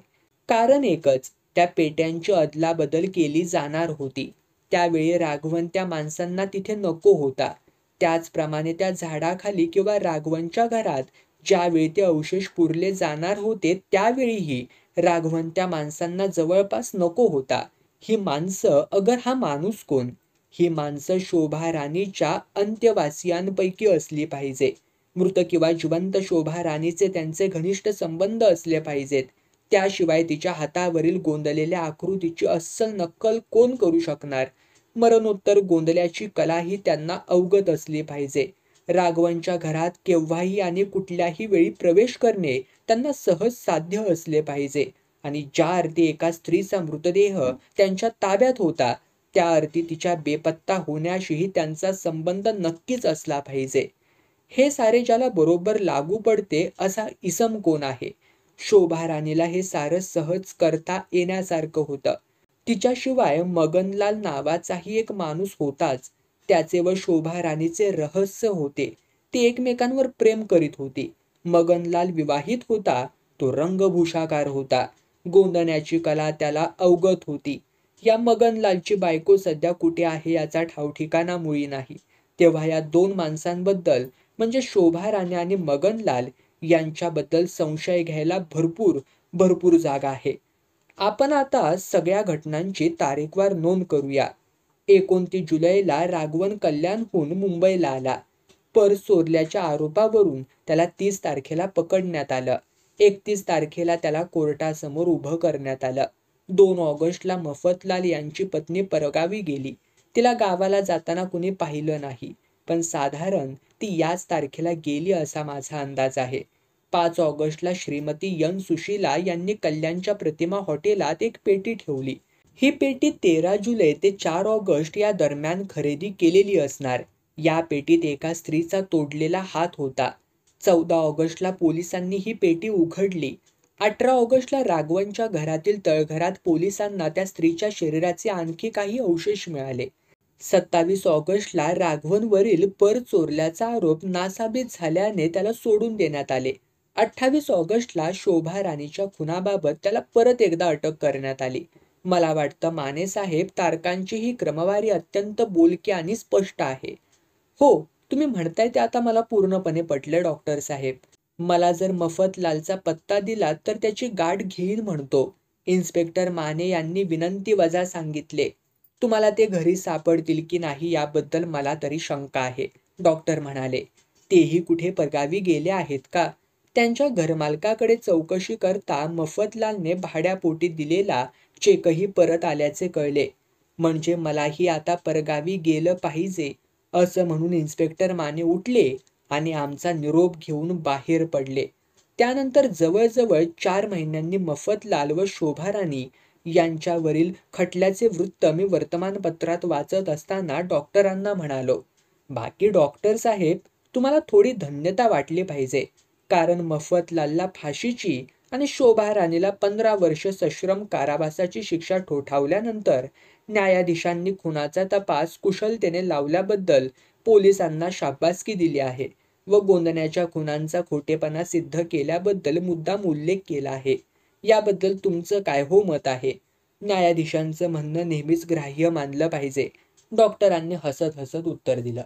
कारण एकच, त्या पेट्यांची अदलाबदल केली जाणार होती. त्यावेळी राघवन त्या माणसांना तिथे नको होता. त्याचप्रमाणे त्या झाडाखाली किंवा राघवनच्या घरात ज्यावेळी ते अवशेष पुरले जाणार होते त्यावेळीही राघवन त्या माणसांना जवळपास नको होता. ही माणसं अगर हा माणूस कोण? ही माणसं शोभा राणीच्या अंत्यवासियांपैकी असली पाहिजे. मृत किंवा जिवंत शोभा राणीचे त्यांचे घनिष्ठ संबंध असले पाहिजेत. त्याशिवाय तिच्या हातावरील गोंदलेल्या आकृतीची अस्सल नक्कल कोण करू शकणार? मरणोत्तर गोंदल्याची कलाही त्यांना अवगत असली पाहिजे. राघवांच्या घरात केव्हाही आणि कुठल्याही वेळी प्रवेश करणे त्यांना सहज साध्य असले पाहिजे आणि ज्या अर्थी एका स्त्रीचा मृतदेह त्यांच्या ताब्यात होता, त्या अर्थी तिच्या बेपत्ता होण्याशीही त्यांचा संबंध नक्कीच असला पाहिजे. हे सारे ज्याला बरोबर लागू पडते असा इसम कोण आहे? शोभा राणीला हे सारं सहज करता येण्यासारखं होतं. तिच्याशिवाय मगनलाल नावाचाही एक माणूस होताच. त्याचे व शोभा राणीचे रहस्य होते. ती एकमेकांवर प्रेम करीत होती. मगनलाल विवाहित होता. तो रंगभूषाकार होता. गोंदण्याची कला त्याला अवगत होती. या मगनलालची बायको सध्या कुठे आहे याचा ठावठिकाणा मुळी नाही. तेव्हा या दोन माणसांबद्दल म्हणजे शोभा राणी आणि मगनलाल यांच्याबद्दल संशय घ्यायला भरपूर जागा आहे. आपण आता सगळ्या घटनांची तारीखवार नोंद करूया. 29 जुलैला राघवन कल्याणहून मुंबईला आला. पर्स चोरल्याच्या आरोपावरून त्याला 30 तारखेला पकडण्यात आलं. 31 तारखेला त्याला कोर्टासमोर उभं करण्यात आलं. 2 ऑगस्टला मफतलाल यांची पत्नी परगावी गेली. तिला गावाला जाताना कुणी पाहिलं नाही, पण साधारण ती याच तारखेला गेली असा माझा अंदाज आहे. 5 ऑगस्टला श्रीमती एन सुशीला यांनी कल्याणच्या प्रतिमा हॉटेलात एक पेटी ठेवली. ही पेटी 13 जुलै ते 4 ऑगस्ट या दरम्यान खरेदी केलेली असणार. या पेटीत एका स्त्रीचा तोडलेला हात होता. 14 ऑगस्टला पोलिसांनी ही पेटी उघडली. 18 ऑगस्टला राघवनच्या घरातील तळघरात पोलिसांना त्या स्त्रीच्या शरीराचे आणखी काही अवशेष मिळाले. 27 ऑगस्टला राघवनवरील पर्स चोरल्याचा आरोप नासाबीत झाल्याने त्याला सोडून देण्यात आले. 28 ऑगस्टला शोभा राणीच्या खुनाबाबत त्याला परत एकदा अटक करण्यात आली. मला वाटतं मानेसाहेब, तारखांची ही क्रमवारी अत्यंत बोलकी आणि स्पष्ट आहे. हो, तुम्ही म्हणताय ते आता मला पूर्णपणे पटलं डॉक्टर साहेब. मला जर मफतलालचा पत्ता दिला तर त्याची गाठ घेईन म्हणतो. इन्स्पेक्टर माने यांनी विनंती वजा सांगितले. तुम्हाला ते घरी सापडतील की नाही याबद्दल मला तरी शंका आहे, डॉक्टर म्हणाले. तेही कुठे परगावी गेले आहेत का? त्यांच्या घरमालकाकडे चौकशी करता मफतलालने भाड्यापोटी दिलेला चेकही परत आल्याचे कळले. म्हणजे मलाही आता परगावी गेलं पाहिजे असं म्हणून इन्स्पेक्टर माने उठले आणि आमचा निरोप घेऊन बाहेर पडले. त्यानंतर जवळजवळ 4 महिन्यांनी मफतलाल व शोभा राणी यांच्यावरील खटल्याचे वृत्त मी वर्तमानपत्रात वाचत असताना डॉक्टरांना म्हणालो, बाकी डॉक्टर साहेब, तुम्हाला थोडी धन्यता वाटली पाहिजे. कारण मफतलालला फाशीची आणि शोभा राणीला 15 वर्ष सश्रम कारावासाची शिक्षा ठोठावल्यानंतर न्यायाधीशांनी खुनाचा तपास कुशलतेने लावल्याबद्दल पोलिसांना शाबासकी दिली आहे व गोंदण्याच्या खुनांचा खोटेपणा सिद्ध केल्याबद्दल मुद्दाम उल्लेख केला आहे. याबद्दल तुमचं काय हो मत आहे? न्यायाधीशांचं म्हणणं नेहमीच ग्राह्य मानलं पाहिजे, डॉक्टरांनी हसत हसत उत्तर दिलं.